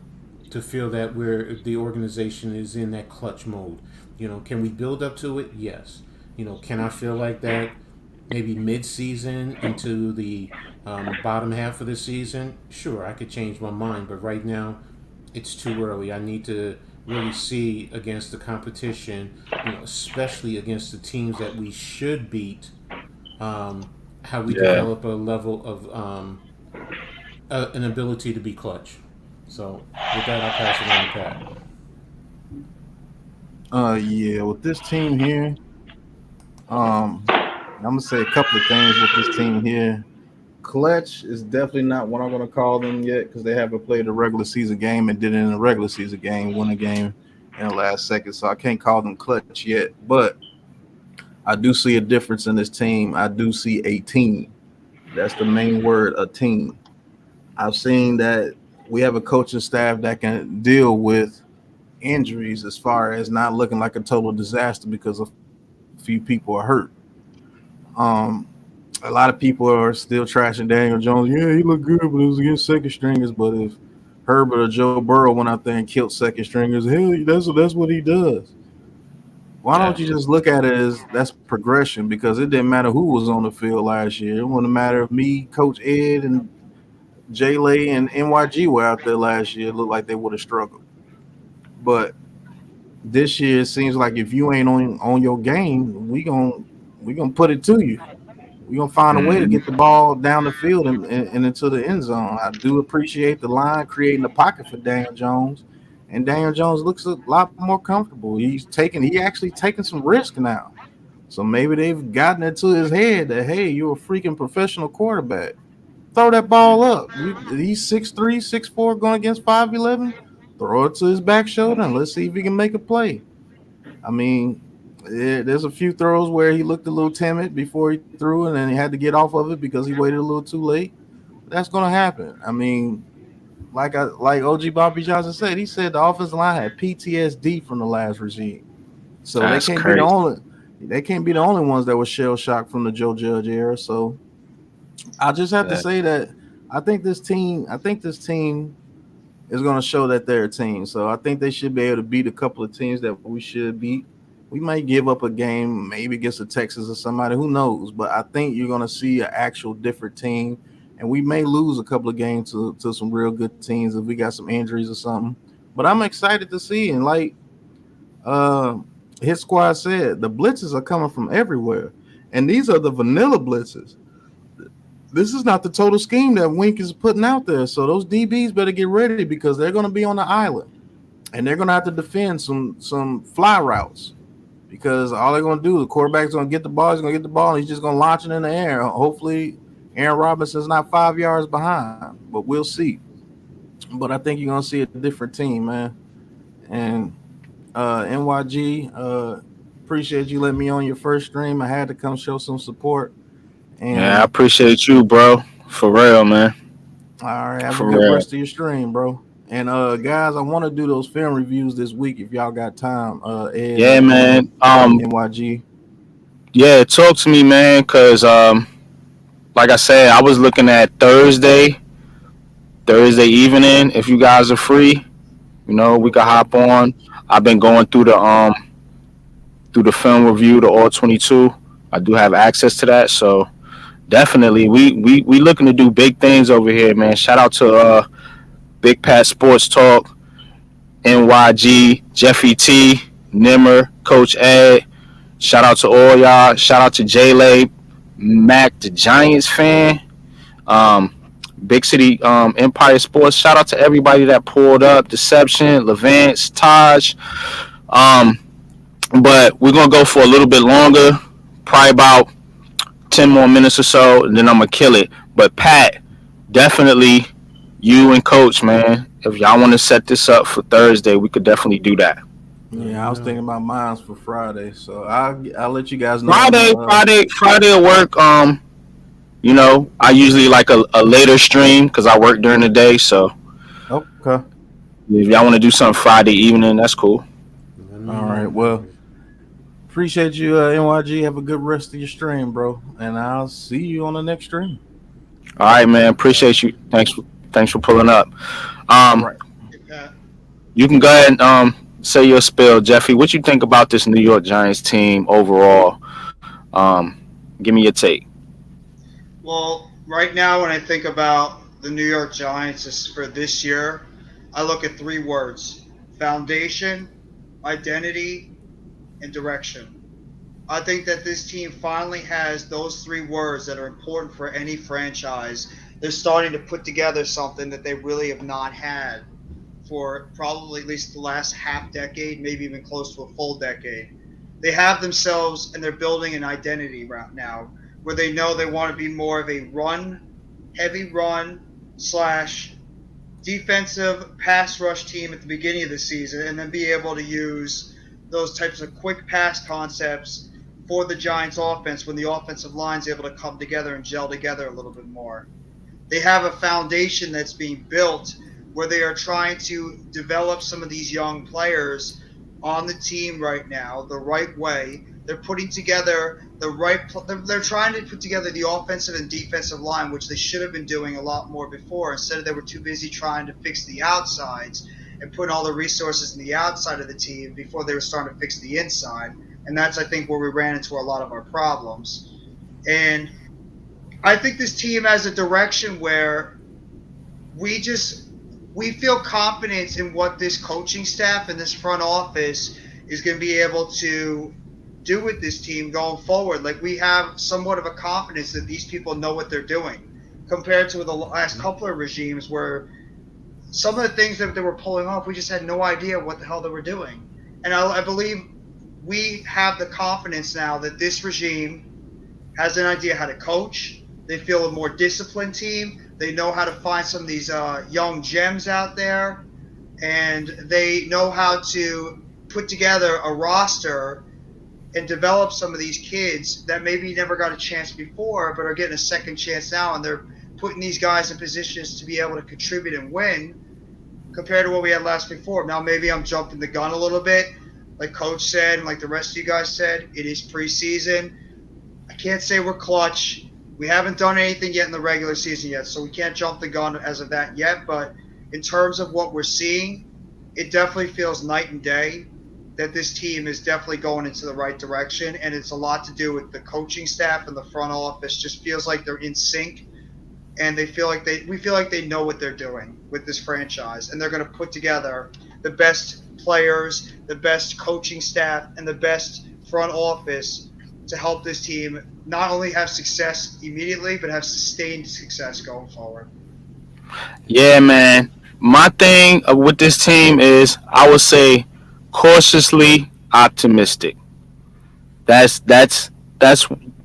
feel that the organization is in that clutch mode. Can we build up to it? Yes. Can I feel like that maybe mid-season into the bottom half of the season? Sure, I could change my mind, but right now it's too early. I need to really see against the competition, especially against the teams that we should beat, how we Yeah. develop a level of an ability to be clutch. So with that, I'll pass it on to Pat. Yeah, with this team here, I'm gonna say a couple of things with this team here. Clutch is definitely not what I'm gonna call them yet because they haven't played a regular season game and did it in a regular season game, won a game in the last second. So I can't call them clutch yet. But I do see a difference in this team. I do see a team. That's the main word, a team. I've seen that we have a coaching staff that can deal with injuries as far as not looking like a total disaster because a few people are hurt. Um, a lot of people are still trashing Daniel Jones. Yeah, he looked good, but it was against second stringers. But if Herbert or Joe Burrow went out there and killed second stringers, hell, that's what he does. Why Yeah. don't you just look at it as that's progression? Because it didn't matter who was on the field last year. It wouldn't matter if me, Coach Ed, and J Lay and NYG were out there last year. It looked like they would have struggled. But this year, it seems like if you ain't on your game, we gonna put it to you. We gonna find a way to Mhm. get the ball down the field and into the end zone. I do appreciate the line creating a pocket for Daniel Jones, and Daniel Jones looks a lot more comfortable. He actually taking some risk now. So maybe they've gotten it to his head that hey, you're a freaking professional quarterback. Throw that ball up. He's 6'3", 6'4", going against 5'11". Throw it to his back shoulder and let's see if he can make a play. I mean, there's a few throws where he looked a little timid before he threw, and then he had to get off of it because he waited a little too late. That's gonna happen. I mean, like OG Bobby Johnson said, he said the offensive line had PTSD from the last regime, so That's crazy. they can't be the only ones that were shell shocked from the Joe Judge era. So I just have to Yeah. say that I think this team is going to show that they're a team. So I think they should be able to beat a couple of teams that we should beat. We might give up a game, maybe against a Texas or somebody, who knows? But I think you're going to see an actual different team, and we may lose a couple of games to some real good teams if we got some injuries or something. But I'm excited to see, and like uh, his squad said, the blitzes are coming from everywhere, and these are the vanilla blitzes. This is not the total scheme that Wink is putting out there. So those DBs better get ready because they're going to be on the island and they're going to have to defend some fly routes because all they're going to do, the quarterback's going to get the ball, he's going to get the ball, and he's just going to launch it in the air. Hopefully, Aaron Robinson's not 5 yards behind, but we'll see. But I think you're going to see a different team, man. And NYG, appreciate you letting me on your first stream. I had to come show some support. Yeah, I And appreciate you, bro. For real, man. all right, have a For good real. rest of your stream, bro. And guys, I want to do those film reviews this week if y'all got time. Ed Yeah, and man. NYG. Yeah, talk to me, man, cause like I said, I was looking at Thursday evening. If you guys are free, we could hop on. I've been going through the film review, the all 22. I do have access to that, so definitely we looking to do big things over here, man. Shout out to Big Pat Sports Talk, NYG, Jeffy T, Nimmer, Coach Ed. Shout out to all y'all. Shout out to J Lay, Mac, the Giants fan. Um, Big City Empire Sports. Shout out to everybody that pulled up. Deception, Levance, Taj. Um, but we're gonna go for a little bit longer, probably about 10 more minutes or so, and then I'm gonna kill it. But Pat, definitely you and Coach, man. If y'all want to set this up for Thursday, we could definitely do that. Let Yeah, me I was know. thinking about mines for Friday, so I'll let you guys know on Friday, the. Friday, Friday at work. I usually like a later stream because I work during the day. So Okay. if y'all want to do something Friday evening, that's cool. Let me All right. know. Well, appreciate you, NYG. Have a good rest of your stream, bro, and I'll see you on the next stream. All right, man. All right. Appreciate you. Thanks for pulling up. All Um, right. Hey, Pat. you can go ahead and say your spill, Jeffy. What you think about this New York Giants team overall? Um, Give me your take. Well, right now, when I think about the New York Giants for this year, I look at three words: foundation, identity, and direction. I think that this team finally has those three words that are important for any franchise. They're starting to put together something that they really have not had for probably at least the last half decade, maybe even close to a full decade. They have themselves and they're building an identity right now where they know they want to be more of a heavy run slash defensive pass rush team at the beginning of the season and then be able to use those types of quick pass concepts for the Giants offense when the offensive line is able to come together and gel together a little bit more. They have a foundation that's being built where they are trying to develop some of these young players on the team right now the right way. They're putting together they're trying to put together the offensive and defensive line, which they should have been doing a lot more before. Instead of they were too busy trying to fix the outsides and putting all the resources in the outside of the team before they were starting to fix the inside. and that's I think where we ran into a lot of our problems. And I think this team has a direction where we feel confidence in what this coaching staff and this front office is going to be able to do with this team going forward. Like, we have somewhat of a confidence that these people know what they're doing compared to the last couple of regimes where some of the things that they were pulling off, we just had no idea what the hell they were doing. And I believe we have the confidence now that this regime has an idea how to coach. They feel a more disciplined team. They know how to find some of these young gems out there, and they know how to put together a roster and develop some of these kids that maybe never got a chance before but are getting a second chance now, and they're putting these guys in positions to be able to contribute and win compared to what we had last before. Now, maybe I'm jumping the gun a little bit. Like Coach said and like the rest of you guys said, it is preseason. I can't say we're clutch. We haven't done anything yet in the regular season yet, so we can't jump the gun as of that yet. But in terms of what we're seeing, it definitely feels night and day that this team is definitely going into the right direction, and it's a lot to do with the coaching staff and the front office. Just feels like they're in sync, and we feel like they know what they're doing with this franchise, and they're going to put together the best players, the best coaching staff, and the best front office to help this team not only have success immediately, but have sustained success going forward. Yeah, man. My thing with this team is, I would say, cautiously optimistic. That's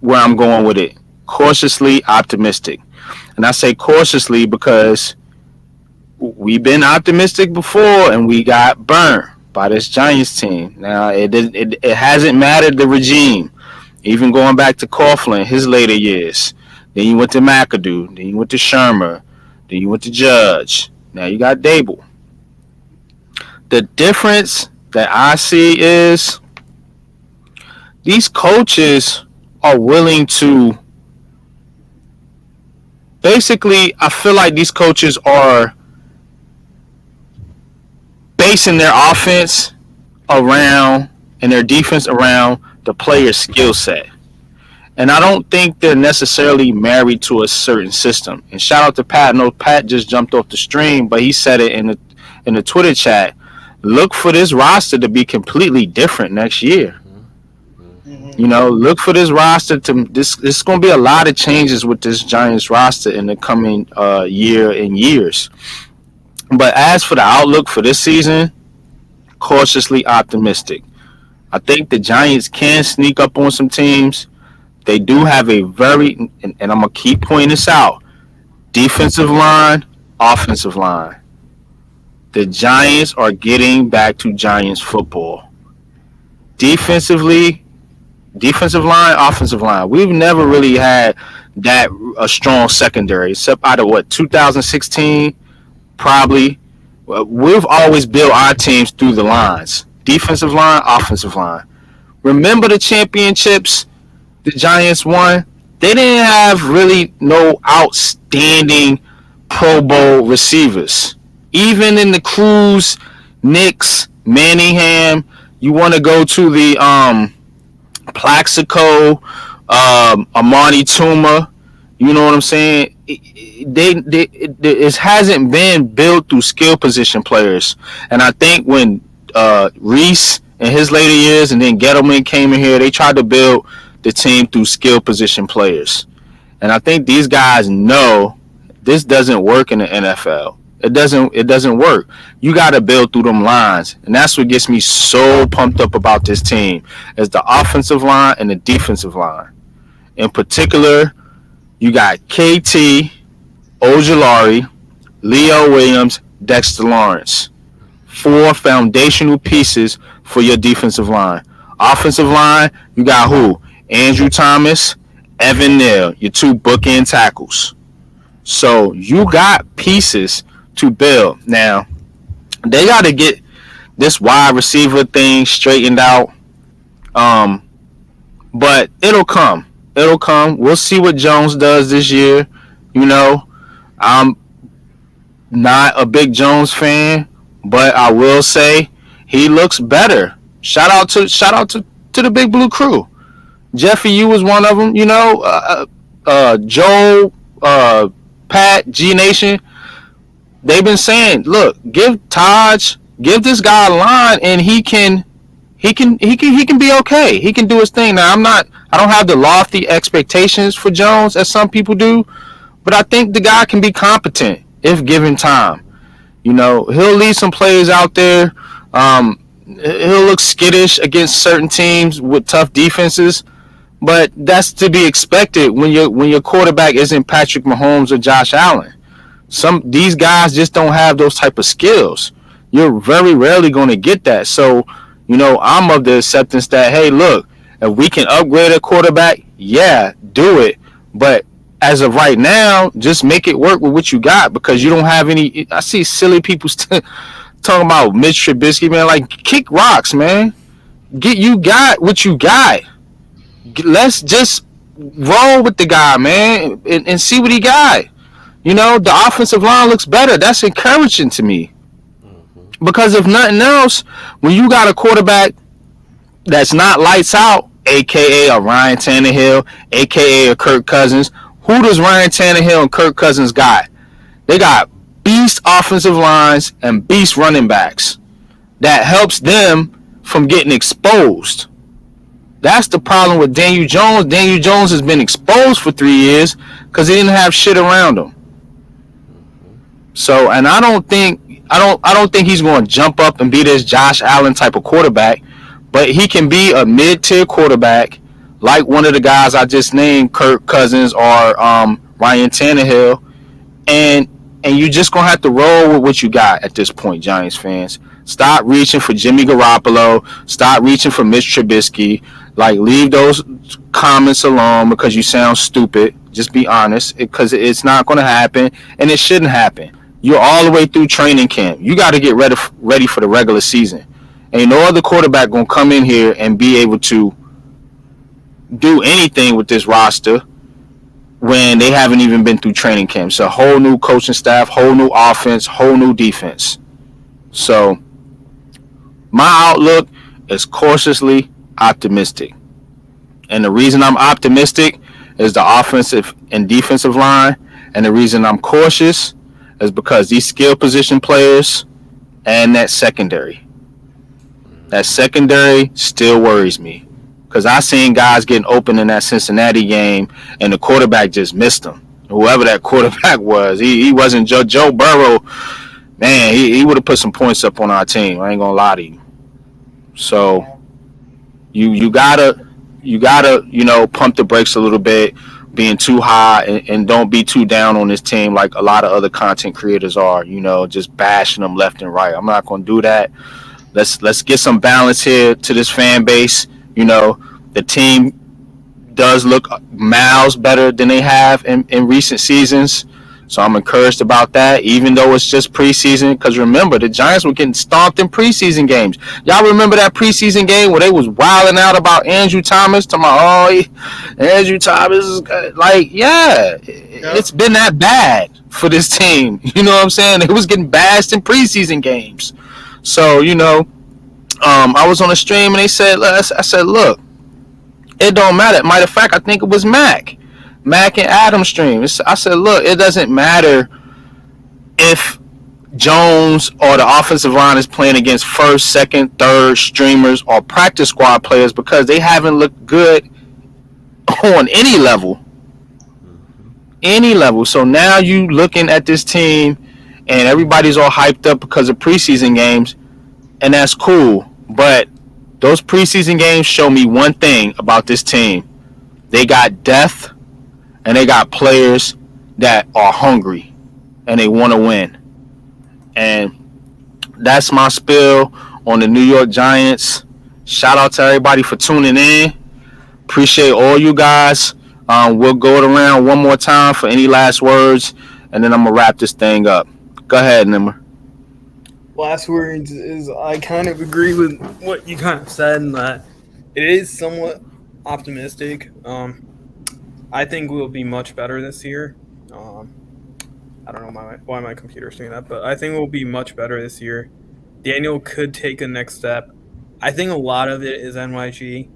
where I'm going with it. Cautiously optimistic, and I say cautiously because we've been optimistic before and we got burned by this Giants team. Now it hasn't mattered the regime. Even going back to Coughlin, his later years. Then you went to McAdoo. Then you went to Shermer. Then you went to Judge. Now you got Dable. The difference that I see is these coaches are willing to. Basically, I feel like these coaches are basing their offense around and their defense around the player's skill set. And I don't think they're necessarily married to a certain system. And shout out to Pat. I know Pat just jumped off the stream, but he said it in the Twitter chat. Look for this roster to be completely different next year. You know, look for this roster to this. There's going to be a lot of changes with this Giants roster in the coming year and years. But as for the outlook for this season, cautiously optimistic. I think the Giants can sneak up on some teams. They do have a very, and I'm going to keep pointing this out, defensive line, offensive line. The Giants are getting back to Giants football. Defensive line, offensive line. We've never really had that a strong secondary, except out of 2016, probably. We've always built our teams through the lines. Defensive line, offensive line. Remember the championships the Giants won? They didn't have really no outstanding Pro Bowl receivers. Even in the Cruz, Knicks, Manningham, you want to go to the Plaxico, Amani Tuma, you know what I'm saying? It hasn't been built through skill position players. And I think when Reese in his later years and then Gettleman came in here, they tried to build the team through skill position players. And I think these guys know this doesn't work in the NFL. It doesn't work. You got to build through them lines. And that's what gets me so pumped up about this team is the offensive line and the defensive line. In particular, you got KT, Ojulari, Leo Williams, Dexter Lawrence. 4 foundational pieces for your defensive line. Offensive line, you got who? Andrew Thomas, Evan Neal, your 2 bookend tackles. So you got pieces to build. Now, they got to get this wide receiver thing straightened out. But it'll come. It'll come. We'll see what Jones does this year. You know, I'm not a big Jones fan, but I will say he looks better. Shout out to to the Big Blue Crew. Jeffy, you was one of them. You know, Joe, Pat, G Nation. They've been saying, look, give this guy a line, and he can be okay. He can do his thing. Now, I don't have the lofty expectations for Jones as some people do, but I think the guy can be competent if given time. You know, he'll lead some players out there. He'll look skittish against certain teams with tough defenses, but that's to be expected when your quarterback isn't Patrick Mahomes or Josh Allen. These guys just don't have those type of skills. You're very rarely going to get that. So, you know, I'm of the acceptance that, hey, look, if we can upgrade a quarterback, yeah, do it. But as of right now, just make it work with what you got, because you don't have any. I see silly people talking about Mitch Trubisky, man. Like, kick rocks, man. You got what you got. Let's just roll with the guy, man, and see what he got. You know, the offensive line looks better. That's encouraging to me. Because if nothing else, when you got a quarterback that's not lights out, a.k.a. a Ryan Tannehill, a.k.a. a Kirk Cousins, who does Ryan Tannehill and Kirk Cousins got? They got beast offensive lines and beast running backs. That helps them from getting exposed. That's the problem with Daniel Jones. Daniel Jones has been exposed for 3 years because he didn't have shit around him. So, and I don't think he's going to jump up and be this Josh Allen type of quarterback, but he can be a mid-tier quarterback like one of the guys I just named, Kirk Cousins or Ryan Tannehill, and you're just going to have to roll with what you got at this point, Giants fans. Stop reaching for Jimmy Garoppolo. Stop reaching for Mitch Trubisky. Like, leave those comments alone because you sound stupid. Just be honest, because it's not going to happen, and it shouldn't happen. You're all the way through training camp. You got to get ready for the regular season. Ain't no other quarterback going to come in here and be able to do anything with this roster when they haven't even been through training camp. It's a whole new coaching staff, whole new offense, whole new defense. So my outlook is cautiously optimistic. And the reason I'm optimistic is the offensive and defensive line. And the reason I'm cautious is because these skill position players and that secondary still worries me. Because I seen guys getting open in that Cincinnati game, and the quarterback just missed them. Whoever that quarterback was, he wasn't Joe Burrow. Man, he would have put some points up on our team. I ain't gonna lie to you. So you gotta pump the brakes a little bit, being too high, and don't be too down on this team like a lot of other content creators are. Just bashing them left and right. I'm not gonna do that. Let's get some balance here to this fan base. The team does look miles better than they have in recent seasons. So I'm encouraged about that, even though it's just preseason. Because remember, the Giants were getting stomped in preseason games. Y'all remember that preseason game where they was wilding out about Andrew Thomas? Andrew Thomas is like, it's been that bad for this team. You know what I'm saying? It was getting bashed in preseason games. So, I was on a stream and I said, look, it don't matter. Matter of fact, I think it was Mac and Adam stream. I said, look, it doesn't matter if Jones or the offensive line is playing against first, second, third streamers or practice squad players, because they haven't looked good on any level. So now you looking at this team and everybody's all hyped up because of preseason games, and that's cool. But those preseason games show me one thing about this team. They got depth, and they got players that are hungry and they want to win. And that's my spill on the New York Giants. Shout out to everybody for tuning in. Appreciate all you guys. We'll go around one more time for any last words, and then I'm going to wrap this thing up. Go ahead, Nimmer. Last words is I kind of agree with what you kind of said, in that it is somewhat optimistic. I think we'll be much better this year. I don't know why my computer's doing that, but I think we'll be much better this year. Daniel could take a next step. I think a lot of it is NYG.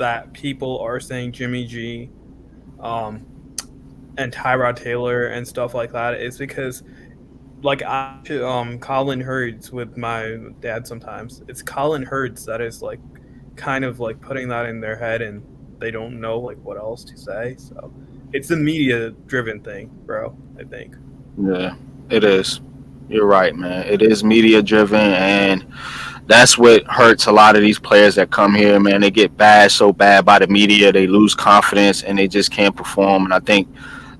that people are saying Jimmy G, um, and Tyrod Taylor and stuff like that is because like Colin Hurds with my dad sometimes. It's Colin Hurds that is like kind of like putting that in their head and they don't know like what else to say. So it's a media driven thing, bro, I think. Yeah, it is. You're right, man. It is media driven, and that's what hurts a lot of these players that come here, man. They get bashed so bad by the media, they lose confidence, and they just can't perform. And I think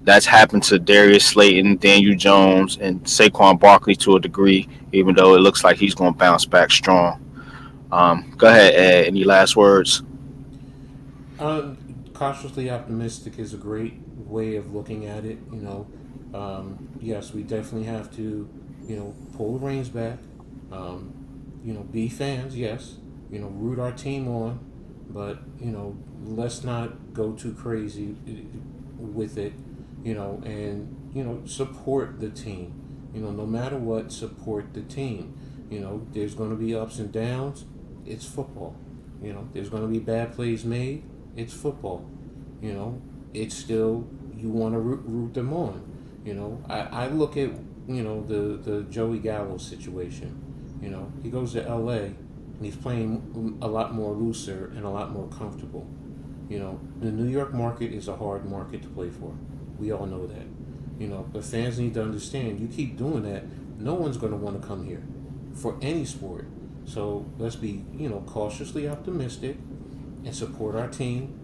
that's happened to Darius Slayton, Daniel Jones, and Saquon Barkley to a degree, even though it looks like he's going to bounce back strong. Go ahead, Ed. Any last words? Uh, Cautiously optimistic is a great way of looking at it. Yes, we definitely have to, pull the reins back. Um, be fans, yes. Root our team on, but let's not go too crazy with it. And support the team. No matter what, support the team. There's going to be ups and downs. It's football. There's going to be bad plays made. It's football. It's still you want to root them on. I look at the Joey Gallo situation. He goes to L.A. and he's playing a lot more looser and a lot more comfortable. The New York market is a hard market to play for. We all know that. But fans need to understand. You keep doing that, no one's going to want to come here for any sport. So let's be cautiously optimistic and support our team.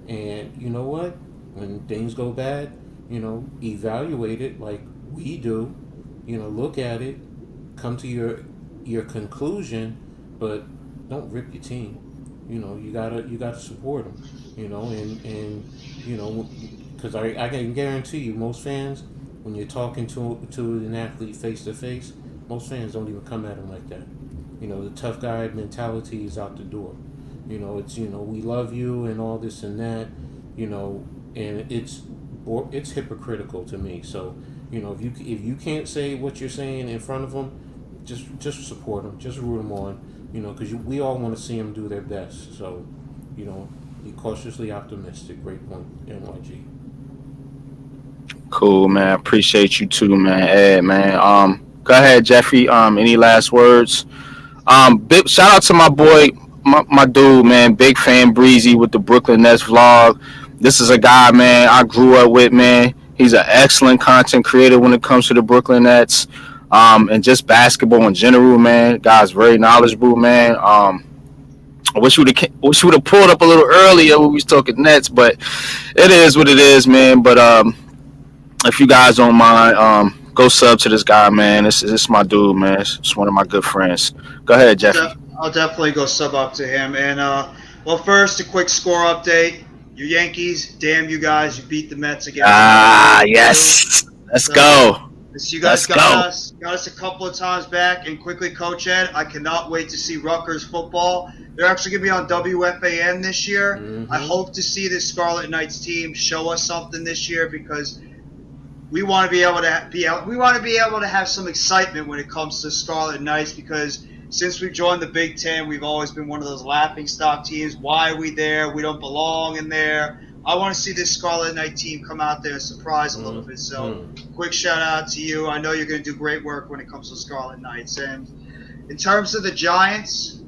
And you know what? When things go bad, evaluate it like we do. Look at it, come to your conclusion, but don't rip your team. You gotta support them. Because I can guarantee you, most fans, when you're talking to an athlete face to face, most fans don't even come at them like that. The tough guy mentality is out the door. It's we love you and all this and that. And it's hypocritical to me. So if you can't say what you're saying in front of them, just support them, just root them on. Because we all want to see them do their best. So be cautiously optimistic. Great point, NYG. Cool, man. Appreciate you too, man. Ed, man. Go ahead, Jeffrey. Any last words? Shout out to my boy, my dude, man. Big fan, Breezy, with the Brooklyn Nets vlog. This is a guy, man, I grew up with, man. He's an excellent content creator when it comes to the Brooklyn Nets, and just basketball in general, man. Guy's very knowledgeable, man. I wish we would have pulled up a little earlier when we was talking Nets, but it is what it is, man. But if you guys don't mind, go sub to this guy, man. This is my dude, man. It's one of my good friends. Go ahead, Jeffrey. I'll definitely go sub up to him. And well, first a quick score update. Your Yankees, damn you guys, you beat the Mets again. Yes. Let's go. You guys got us a couple of times back. And quickly, Coach Ed, I cannot wait to see Rutgers football. They're actually going to be on WFAN this year. Mm-hmm. I hope to see this Scarlet Knights team show us something this year because we want to be able to have some excitement when it comes to Scarlet Knights because since we've joined the Big Ten, we've always been one of those laughingstock teams. Why are we there? We don't belong in there. I want to see this Scarlet Knight team come out there and surprise a little bit. So, quick shout out to you. I know you're going to do great work when it comes to Scarlet Knights. And in terms of the Giants,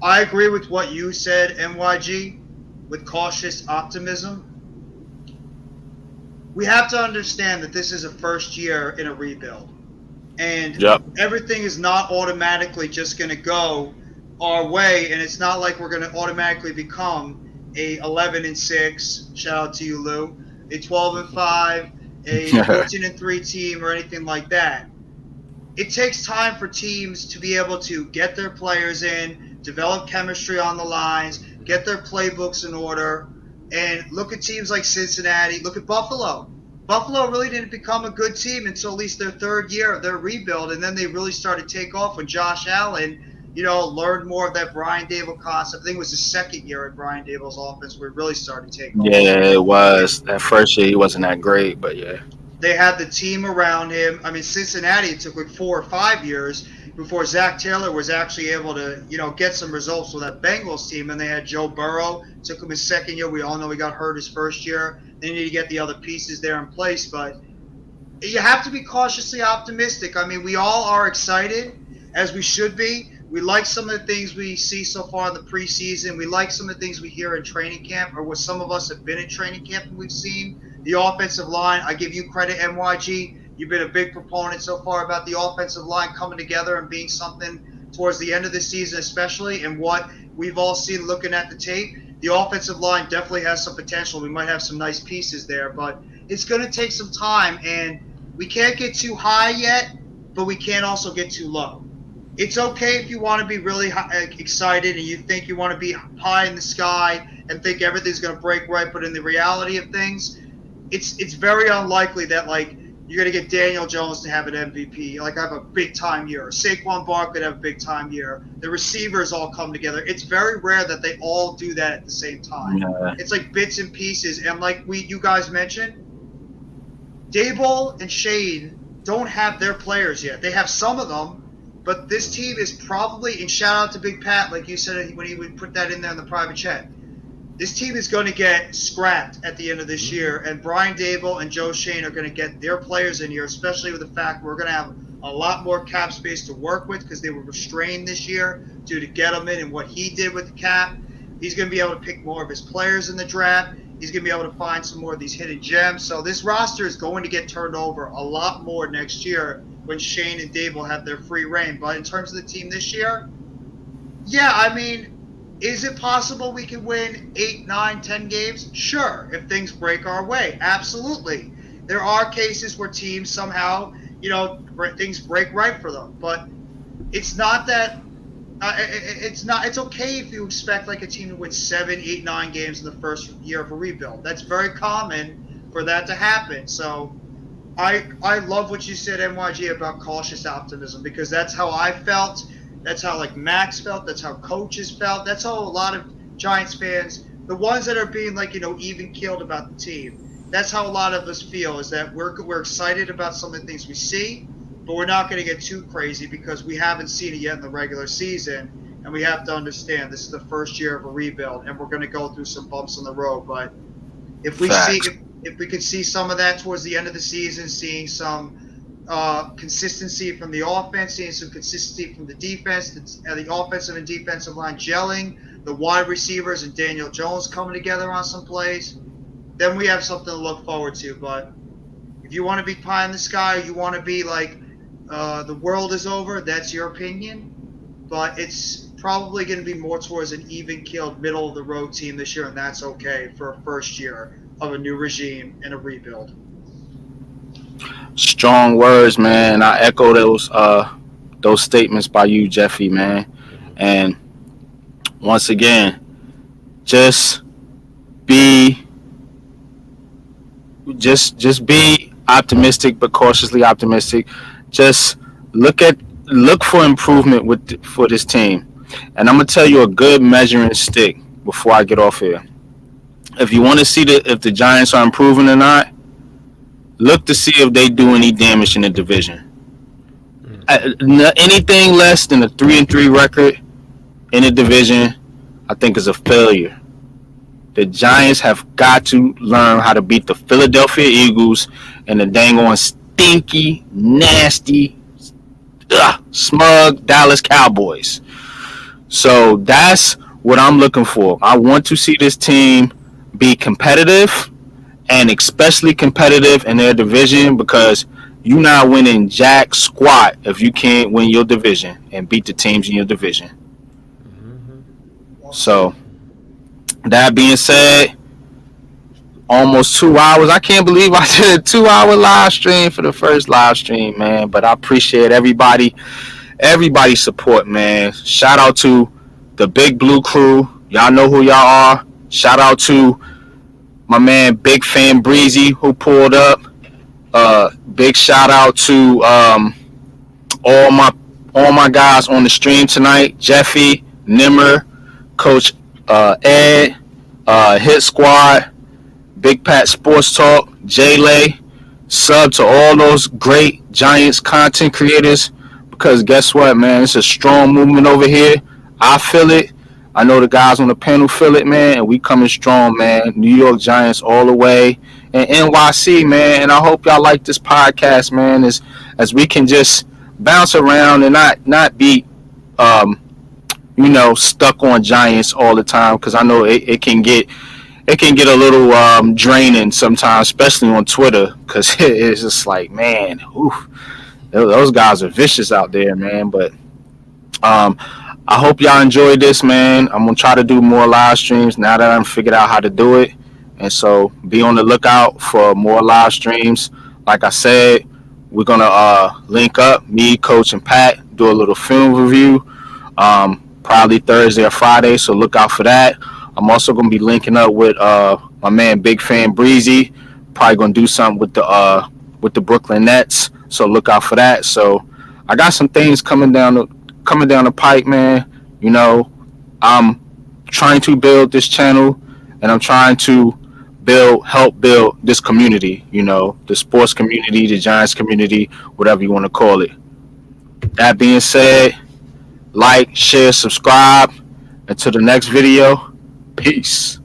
I agree with what you said, NYG, with cautious optimism. We have to understand that this is a first year in a rebuild. And everything is not automatically just going to go our way, and it's not like we're going to automatically become a 11-6. Shout out to you, Lou. A 12-5, a 14-3 team, or anything like that. It takes time for teams to be able to get their players in, develop chemistry on the lines, get their playbooks in order, and look at teams like Cincinnati. Look at Buffalo. Buffalo really didn't become a good team until at least their third year of their rebuild, and then they really started to take off when Josh Allen, learned more of that Brian Dable concept. I think it was his second year at Brian Dable's offense where it really started to take off. Yeah, it was. That first year he wasn't that great, but yeah. They had the team around him. I mean, Cincinnati, it took like 4 or 5 years before Zach Taylor was actually able to, get some results with that Bengals team. And they had Joe Burrow. It took him his second year. We all know he got hurt his first year. They need to get the other pieces there in place. But you have to be cautiously optimistic. I mean, we all are excited, as we should be. We like some of the things we see so far in the preseason. We like some of the things we hear in training camp, or what some of us have been in training camp and we've seen. The offensive line, I give you credit, NYG. You've been a big proponent so far about the offensive line coming together and being something towards the end of the season, especially, and what we've all seen looking at the tape. The offensive line definitely has some potential. We might have some nice pieces there, but it's going to take some time, and we can't get too high yet, but we can't also get too low. It's okay if you want to be really excited and you think you want to be high in the sky and think everything's going to break right, but in the reality of things, it's very unlikely that, like, you're going to get Daniel Jones to have an MVP, like have a big-time year. Saquon Barkley to have a big-time year. The receivers all come together. It's very rare that they all do that at the same time. Yeah. It's like bits and pieces. And like you guys mentioned, Daboll and Shane don't have their players yet. They have some of them, but this team is probably, and shout out to Big Pat, like you said when he would put that in there in the private chat, this team is going to get scrapped at the end of this year, and Brian Daboll and Joe Shane are going to get their players in here, especially with the fact we're going to have a lot more cap space to work with because they were restrained this year due to Gettleman and what he did with the cap. He's going to be able to pick more of his players in the draft. He's going to be able to find some more of these hidden gems. So this roster is going to get turned over a lot more next year when Shane and Daboll have their free reign. But in terms of the team this year, yeah, I mean, is it possible we can win 8, 9, 10 games? Sure, if things break our way. Absolutely. There are cases where teams somehow, things break right for them. But it's not that it's okay if you expect like a team to win 7, 8, 9 games in the first year of a rebuild. That's very common for that to happen. So I love what you said, NYG, about cautious optimism, because that's how I felt. That's how like Max felt. That's how coaches felt. That's how a lot of Giants fans, the ones that are being like, even keeled about the team, that's how a lot of us feel, is that we're excited about some of the things we see, but we're not going to get too crazy because we haven't seen it yet in the regular season, and we have to understand this is the first year of a rebuild, and we're going to go through some bumps on the road. But if we if we could see some of that towards the end of the season, seeing some consistency from the offense, seeing some consistency from the defense, the offensive and defensive line gelling, the wide receivers and Daniel Jones coming together on some plays, then we have something to look forward to. But if you want to be pie in the sky, or you want to be like the world is over, that's your opinion. But it's probably going to be more towards an even-keeled, middle-of-the-road team this year, and that's okay for a first year of a new regime and a rebuild. Strong words, man. I echo those statements by you, Jeffy, man. And once again, just be optimistic, but cautiously optimistic. Just look for improvement for this team. And I'm gonna tell you a good measuring stick before I get off here. If you want to see if the Giants are improving or not, look to see if they do any damage in the division. Anything less than a 3-3 record in the division, I think, is a failure. The Giants have got to learn how to beat the Philadelphia Eagles and the dang on stinky, nasty, smug Dallas Cowboys. So that's what I'm looking for. I want to see this team be competitive, and especially competitive in their division, because you're not winning jack squat if you can't win your division and beat the teams in your division. So that being said, almost 2 hours. I can't believe I did a 2-hour live stream for the first live stream, man. But I appreciate everybody's support, man. Shout out to the Big Blue crew. Y'all know who y'all are. Shout out to my man Big Fan Breezy who pulled up. Big shout out to all my guys on the stream tonight. Jeffy, Nimmer, Coach Ed, Hit Squad, Big Pat Sports Talk, J-Lay, Sub to all those great Giants content creators, because guess what, man? It's a strong movement over here. I feel it. I know the guys on the panel feel it, man, and we coming strong, man. New York Giants all the way, and NYC, man. And I hope y'all like this podcast, man, as we can just bounce around and not be, stuck on Giants all the time, because I know it can get a little draining sometimes, especially on Twitter, because it's just like, man, oof, those guys are vicious out there, man. But I hope y'all enjoyed this, man. I'm gonna try to do more live streams now that I'm figured out how to do it, and so be on the lookout for more live streams. Like I said, we're gonna link up, me, Coach, and Pat, do a little film review, probably Thursday or Friday. So look out for that. I'm also gonna be linking up with my man Big Fan Breezy. Probably gonna do something with the Brooklyn Nets. So look out for that. So I got some things coming down the pipe, man. I'm trying to build this channel, and I'm trying to help build this community. The sports community, the Giants community, whatever you want to call it. That being said, like, share, subscribe. Until the next video, peace.